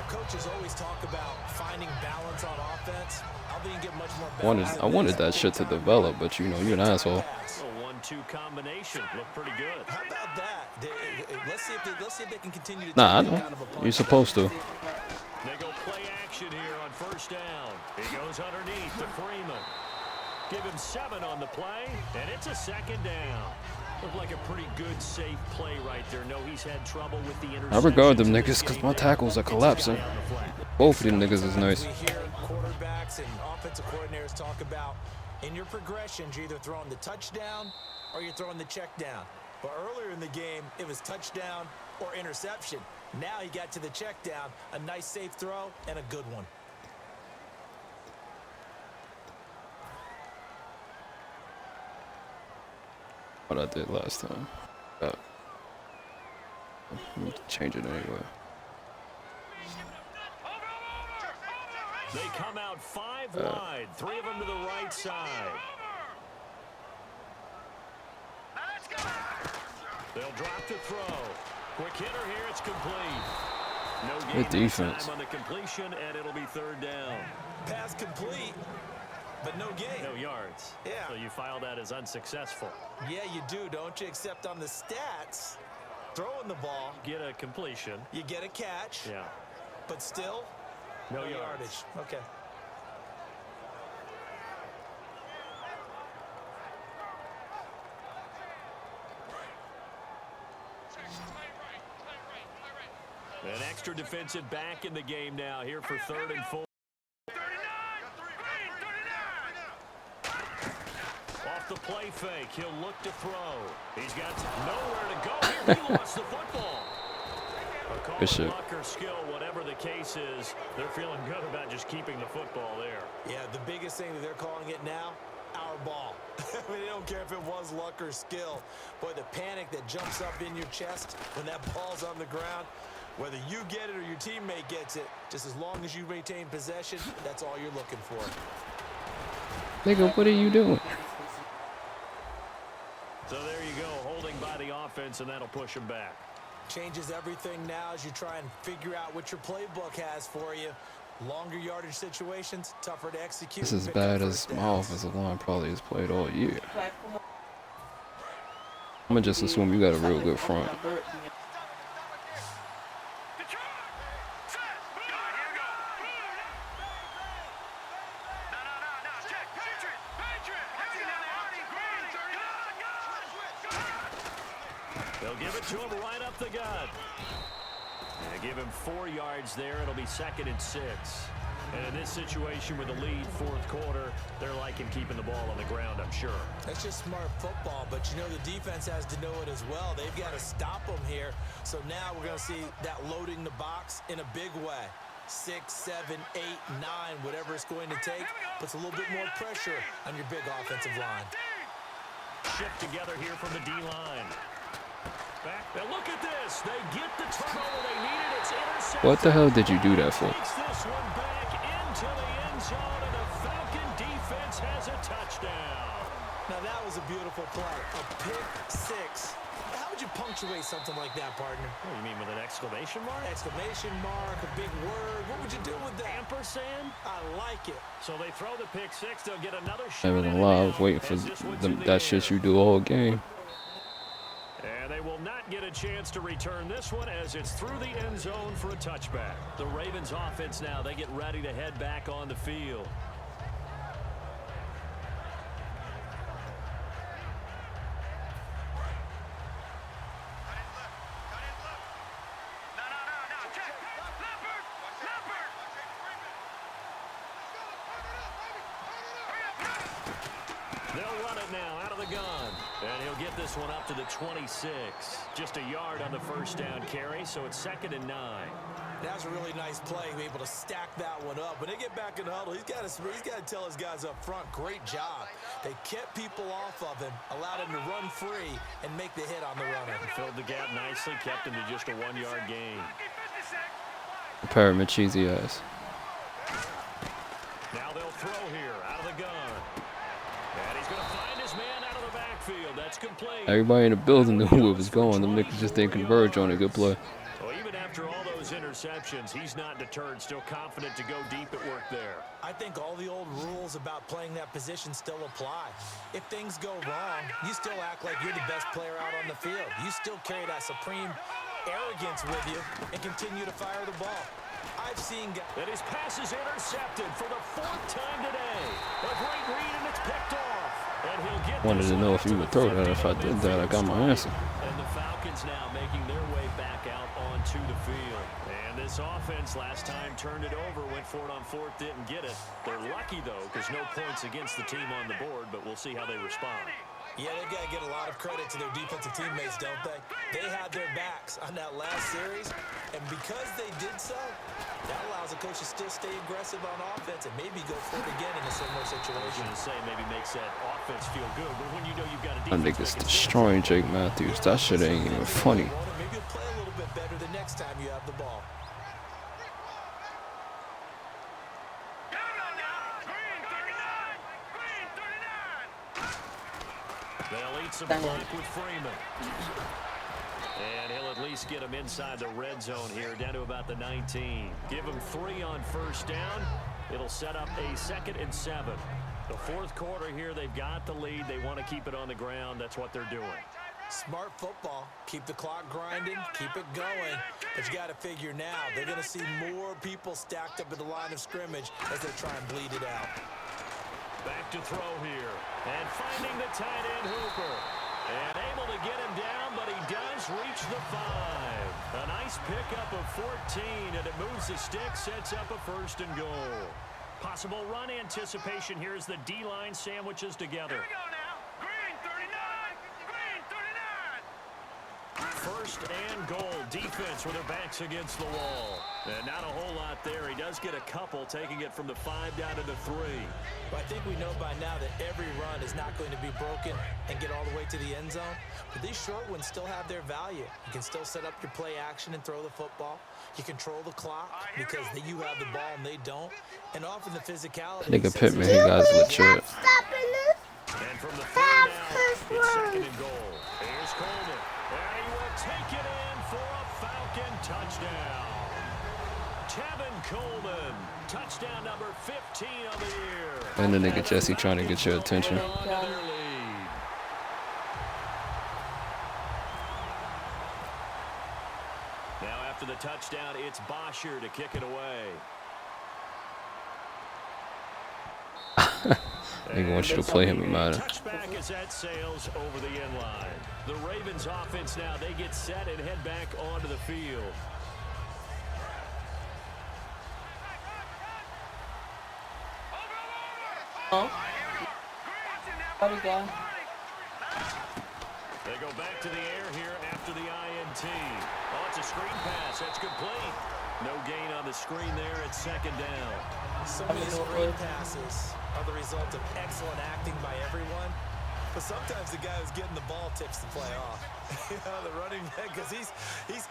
coaches always talk about finding balance on offense. I don't think you get much more balance. I wanted that shit to develop, but you know, you're an asshole. A 1-2 combination looked pretty good. How about that? Let's see if they can continue to Nah, I take know. that kind of a punch. You're supposed to. They go play action here on first down. He goes underneath to Freeman. Give him 7 on the play, and it's a second down. Looked like a pretty good, safe play right there. No, he's had trouble with the interception. I regard them niggas because my tackles are collapsing. Both of them niggas is nice. We hear quarterbacks and offensive coordinators talk about in your progressions, you're either throwing the touchdown or you're throwing the check down. But earlier in the game, it was touchdown or interception. Now he got to the check down, a nice safe throw, and a good one. What I did last time. Let me change it anyway. They come out 5 wide, 3 of them to the right side. They'll drop to throw. Quick hitter here, it's complete. No gain Good defense. time on the completion, and it'll be 3rd down. Pass complete. but no gain. No yards. Yeah. So you file that as unsuccessful. Yeah, you do, don't you? Except on the stats, throwing the ball, Get a completion. you get a catch, Yeah. but still, No yardage. Okay. An extra defensive back in the game now here for 3rd and 4. Off the play fake, he'll look to throw. He's got nowhere to go here. He lost the football. A call Bishop. luck or skill, whatever the case is, they're feeling good about just keeping the football there. Yeah, the biggest thing that they're calling it now, our ball. I mean, they don't care if it was luck or skill. Boy, the panic that jumps up in your chest when that ball's on the ground, whether you get it or your teammate gets it, just as long as you retain possession, that's all you're looking for. Nigga, what are you doing? So there you go, holding by the offense, and that'll push him back. Changes everything now as you try and figure out what your playbook has for you. Longer yardage situations, tougher to execute. This is pick bad up as first my downs. offensive line probably has played all year. I'm gonna just assume you got a real good front. They'll give it to him right up the gut. And give him 4 yards there. It'll be 2nd and 6. And in this situation with the lead, 4th quarter, they're liking keeping the ball on the ground, I'm sure. That's just smart football, but you know the defense has to know it as well. They've got to stop them here. So now we're going to see that loading the box in a big way. 6, 7, 8, 9, whatever it's going to take, puts a little bit more pressure on your big offensive line. Shift together here from the D-line. Back. Now look at this. They get the turnover they needed. It's intercepted. What the hell did you do that for? Takes this one back into the end zone, and the Falcon defense has a touchdown. Now that was a beautiful play. A pick 6. How would you punctuate something like that, partner? What do you mean, with an exclamation mark? Exclamation mark, a big word. What would you do with that? Ampersand? I like it. So they throw the pick 6. They'll get another shot. Never at gonna it lie, I now was waiting for as this one's in the that shit air. you do all game. And they will not get a chance to return this one as it's through the end zone for a touchback. The Ravens offense now, they get ready to head back on the field. They'll run it now out of the gun. And he'll get this one up to the 26. Just a yard on the first down carry, so it's 2nd and 9. That's a really nice play, be able to stack that one up. When they get back in the huddle, he's got to tell his guys up front, great job. They kept people off of him, allowed him to run free, and make the hit on the runner. Filled the gap nicely, kept him to just a 1-yard gain. Pyramid cheesy ass. Now they'll throw here out of the gun. And he's going to find his man out of the backfield. That's complete. Everybody in the building knew where it was going. Them niggas just didn't converge on a good play. Well, even after all those interceptions, he's not deterred, still confident to go deep at work there. I think all the old rules about playing that position still apply. If things go wrong, you still act like you're the best player out on the field. You still carry that supreme arrogance with you and continue to fire the ball. I've seen guys. And his pass is intercepted for the 4th time today. A great read, and it's picked off. And he'll get Wanted this to one know up if you to would the throw that. If I did that, I got my answer. And the Falcons now making their way back out onto the field. And this offense last time turned it over, went for it on 4th, didn't get it. They're lucky, though, because no points against the team on the board, but we'll see how they respond. Yeah, they've got to get a lot of credit to their defensive teammates, don't they? They had their backs on that last series, and because they did so, that allows the coach to still stay aggressive on offense and maybe go for it again in a similar I was situation. going to say maybe makes that offense feel good, but when you know you've got a That defense nigga's destroying Jake Matthews. That shit ain't even funny. Maybe you'll play a little bit better the next time you have the ball. They'll eat some clock with Freeman. And he'll at least get him inside the red zone here, down to about the 19. Give him 3 on first down. It'll set up a 2nd and 7. The 4th quarter here, they've got the lead. They want to keep it on the ground. That's what they're doing. Smart football. Keep the clock grinding. Keep it going. But you got to figure now, they're going to see more people stacked up at the line of scrimmage as they try and bleed it out. Back to throw here. And finding the tight end Hooper. And able to get him down, but he does reach the 5. A nice pickup of 14, and it moves the stick, sets up a 1st and goal. Possible run anticipation here as the D-line sandwiches together. Here we go now. Green 39. Green 39. 1st and goal. Defense with their backs against the wall. And not a whole lot there. He does get a couple, taking it from the 5 down to the 3. But I think we know by now that every run is not going to be broken and get all the way to the end zone. But these short ones still have their value. You can still set up your play action and throw the football. You control the clock because you have the ball and they don't. And often the physicality. Nigga Pittman, he guys legit. And from the 3 now, it's 2nd and goal. Here's Coleman. And he will take it in for a Falcon touchdown. Tevin Coleman, touchdown number 15 of the year. And the nigga Jesse trying to get your attention. On to their lead. Now after the touchdown, it's Bosher to kick it away. Nigga wants you to play him in Madden. Touchback as that sails over the end line. The Ravens offense now, they get set and head back onto the field. Oh. There we go. They go back to the air here after the INT. Oh, it's a screen pass. That's complete. No gain on the screen there at 2nd down. Some of these screen passes are the result of excellent acting by everyone. But sometimes the guy who's getting the ball tips the play off. The running back, because he's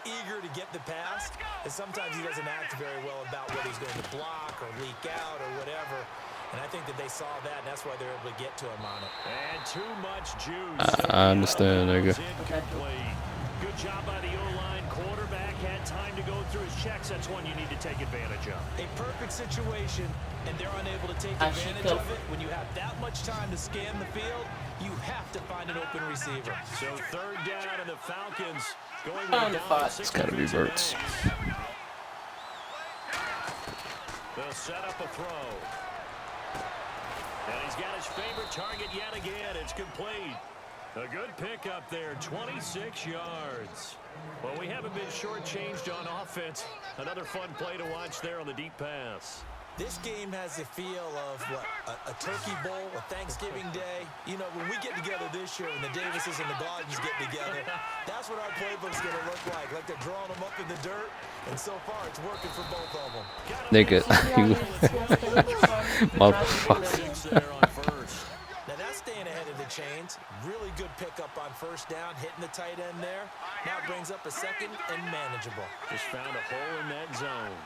eager to get the pass, and sometimes he doesn't act very well about what he's going to block or leak out or whatever. And I think that they saw that, and that's why they're able to get to him on it. And too much juice. I understand, nigga. Incomplete. Good job by the O-line. Quarterback had time to go through his checks. That's one you need to take advantage of. A perfect situation, and they're unable to take advantage of it. When you have that much time to scan the field, you have to find an open receiver. So 3rd down, and the Falcons going with down. It's got to be Verts. They'll set up a throw. And he's got his favorite target yet again. It's complete. A good pickup there, 26 yards. Well, we haven't been shortchanged on offense. Another fun play to watch there on the deep pass. This game has the feel of, what, a turkey bowl, a Thanksgiving day. You know, when we get together this year, when the Davises and the Gardens get together, that's what our playbook's going to look like. Like they're drawing them up in the dirt, and so far it's working for both of them. Nigga, you motherfucker. Now that's staying ahead of the chains. Really good pickup on 1st down, hitting the tight end there. Now it brings up a 2nd and manageable. Just found a hole in that zone.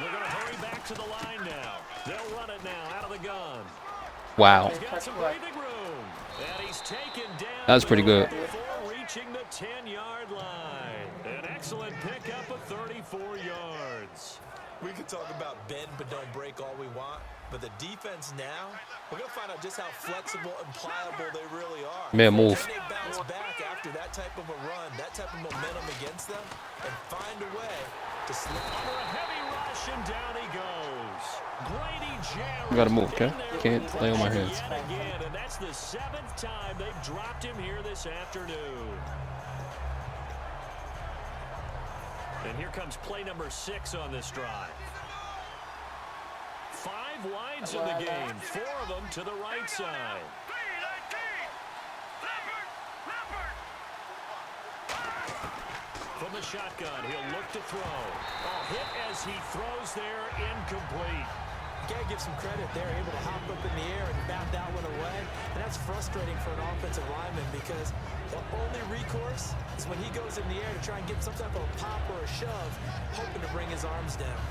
They're going to hurry back to the line now. They'll run it now out of the gun. Wow. He's got some breathing room. And he's taken down. That was pretty good. Before reaching the 10-yard line. An excellent pickup of 34 yards. We can talk about bend but don't break all we want. But the defense now, we're going to find out just how flexible and pliable they really are. Man, move. Can they bounce back after that type of a run, that type of momentum against them, and find a way to slip under a heavy rush, and down he goes. Grady Jarrett. You gotta move, okay? Can't lay on my hands. Yet again, and that's the 7th time they've dropped him here this afternoon. And here comes play number 6 on this drive. 5 wides in the game, 4 of them to the right side. From the shotgun, he'll look to throw. Hit as he throws there, incomplete. You gotta give some credit. They're able to hop up in the air and bat that one away. And that's frustrating for an offensive lineman because the only recourse is when he goes in the air to try and get some type of a pop or a shove, hoping to bring his arms down.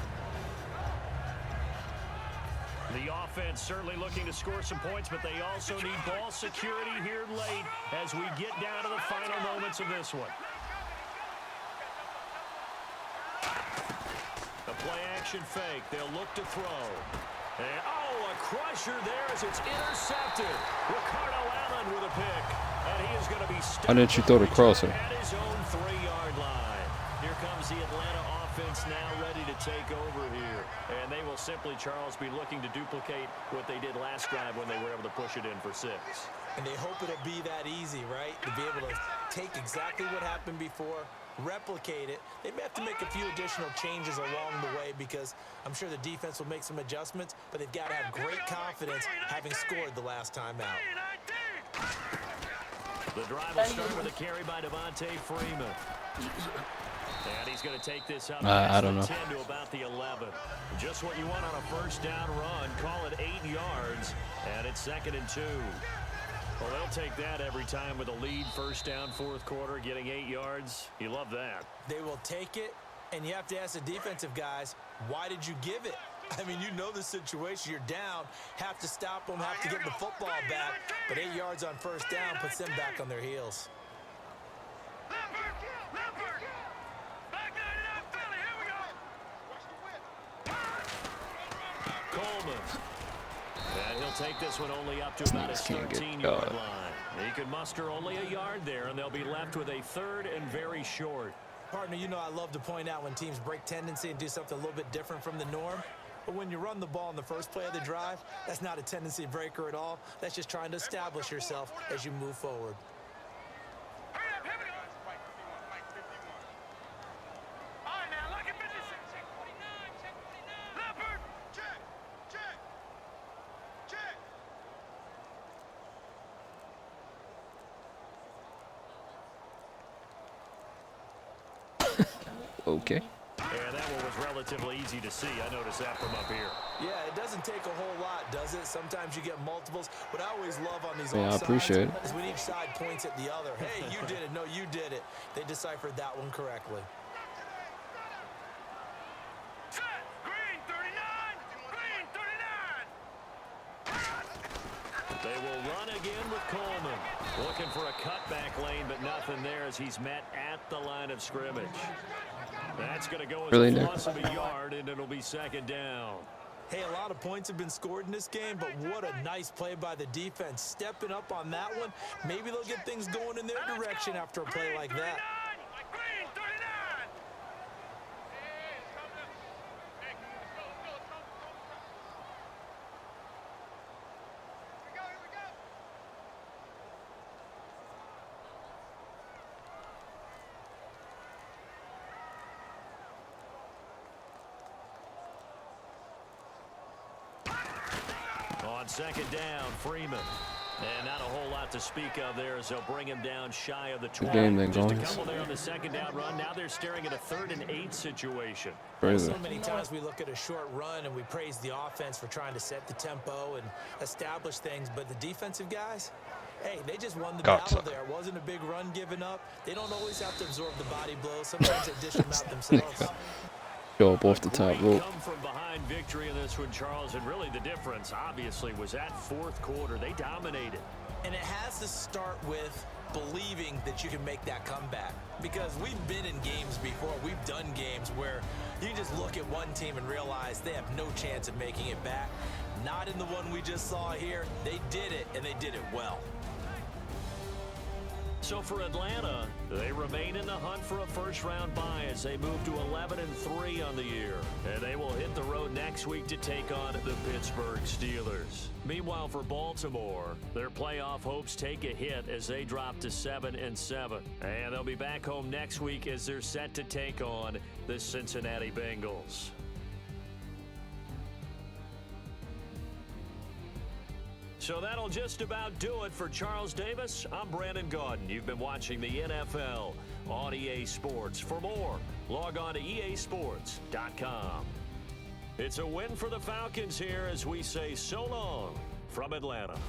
The offense certainly looking to score some points, but they also need ball security here late as we get down to the final moments of this one. The play play-action fake. They'll look to throw. And, a crusher there as it's intercepted. Ricardo Allen with a pick. And he is going to be stopped. Why didn't you throw the crosser? At his own 3-yard line. Here comes the Atlanta offense now ready to take over here. And they will simply, Charles, be looking to duplicate what they did last drive when they were able to push it in for 6. And they hope it'll be that easy, right? To be able to take exactly what happened before, replicate it. They may have to make a few additional changes along the way because I'm sure the defense will make some adjustments, but they've got to have great confidence having scored the last time out. The drive will start with a carry by Devontae Freeman. And he's going to take this up I don't know. 10 to about the 11. Just what you want on a first down run. Call it 8 yards, and it's 2nd and 2. Well, they'll take that every time with a lead, first down, 4th quarter, getting 8 yards. You love that. They will take it, and you have to ask the defensive guys, why did you give it? I mean, you know the situation. You're down, have to stop them, have to get the football back. But 8 yards on first down puts them back on their heels. Coleman. And he'll take this one only up to about his 13-yard line. He could muster only a yard there, and they'll be left with a 3rd and very short. Partner, you know I love to point out when teams break tendency and do something a little bit different from the norm. But when you run the ball in the first play of the drive, that's not a tendency breaker at all. That's just trying to establish yourself as you move forward. Okay. And that one was relatively easy to see. I noticed that from up here. Yeah, it doesn't take a whole lot, does it? Sometimes you get multiples. What I always love on these Yeah, I appreciate it. is when each side points at the other. Hey, you did it. No, you did it. They deciphered that one correctly. They will run again with Coleman. Looking for a cutback lane, but nothing there as he's met at the line of scrimmage. That's going to go as a loss of a yard, and it'll be 2nd down. Hey, a lot of points have been scored in this game, but what a nice play by the defense. Stepping up on that one. Maybe they'll get things going in their direction after a play like that. On 2nd down, Freeman. And not a whole lot to speak of there as they'll bring him down shy of the 20. Game then, Just a guys. couple there on the 2nd down run. Now they're staring at a 3rd and 8 situation. Crazy. So many times we look at a short run and we praise the offense for trying to set the tempo and establish things, but the defensive guys, hey, they just won the battle there. It wasn't a big run given up. They don't always have to absorb the body blows. Sometimes they dish them out themselves. Go up off the top rope. Come from behind victory in this one, Charles, and really the difference, obviously, was that 4th quarter. They dominated. And it has to start with believing that you can make that comeback. Because we've been in games before. We've done games where you just look at one team and realize they have no chance of making it back. Not in the one we just saw here. They did it, and they did it well. So for Atlanta, they remain in the hunt for a first-round bye as they move to 11-3 on the year. And they will hit the road next week to take on the Pittsburgh Steelers. Meanwhile, for Baltimore, their playoff hopes take a hit as they drop to 7-7. And they'll be back home next week as they're set to take on the Cincinnati Bengals. So that'll just about do it for Charles Davis. I'm Brandon Gaudin. You've been watching the NFL on EA Sports. For more, log on to easports.com. It's a win for the Falcons here as we say so long from Atlanta.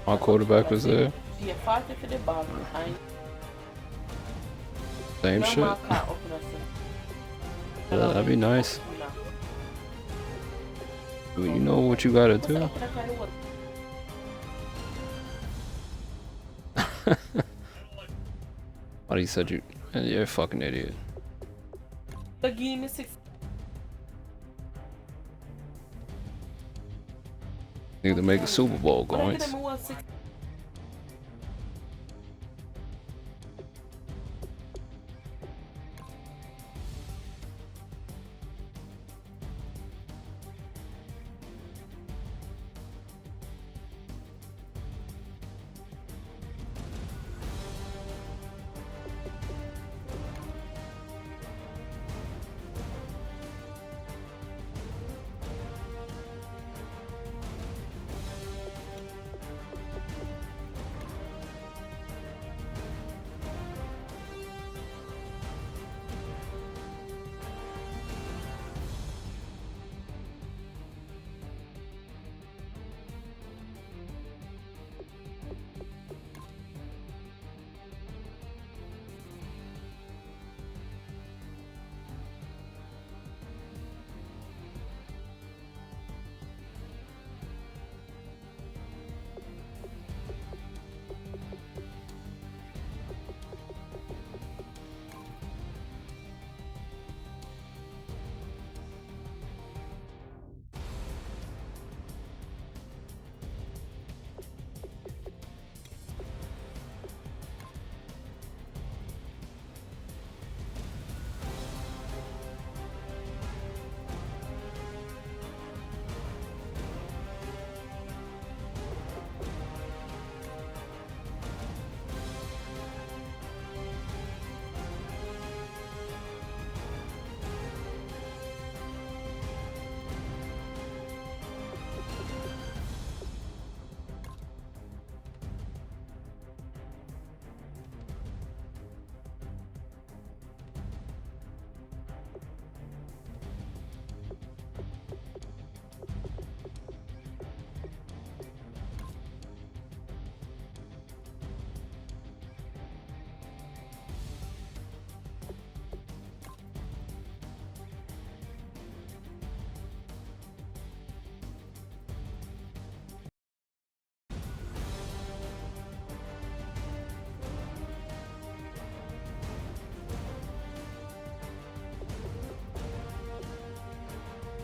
My quarterback was there. Yeah, 40 for the ball. Same shit. That'd be nice. You know what you gotta do. What he said you? You're a fucking idiot. Give me 6. Need to make a Super Bowl going.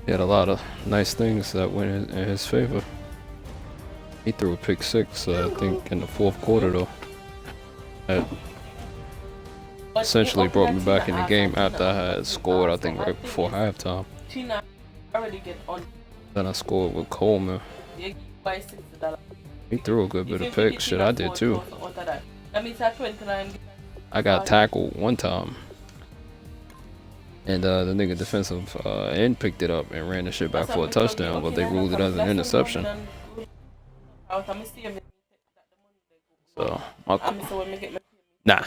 He had a lot of nice things that went in his favor. He threw a pick 6, I think, in the 4th quarter, though. That essentially brought me back in the game after I had scored, I think, right before halftime. Then I scored with Coleman. He threw a good bit of picks. Shit, I did too. I got tackled one time. And the nigga defensive end picked it up and ran the shit back for a touchdown, but they ruled it as an interception. So, nah.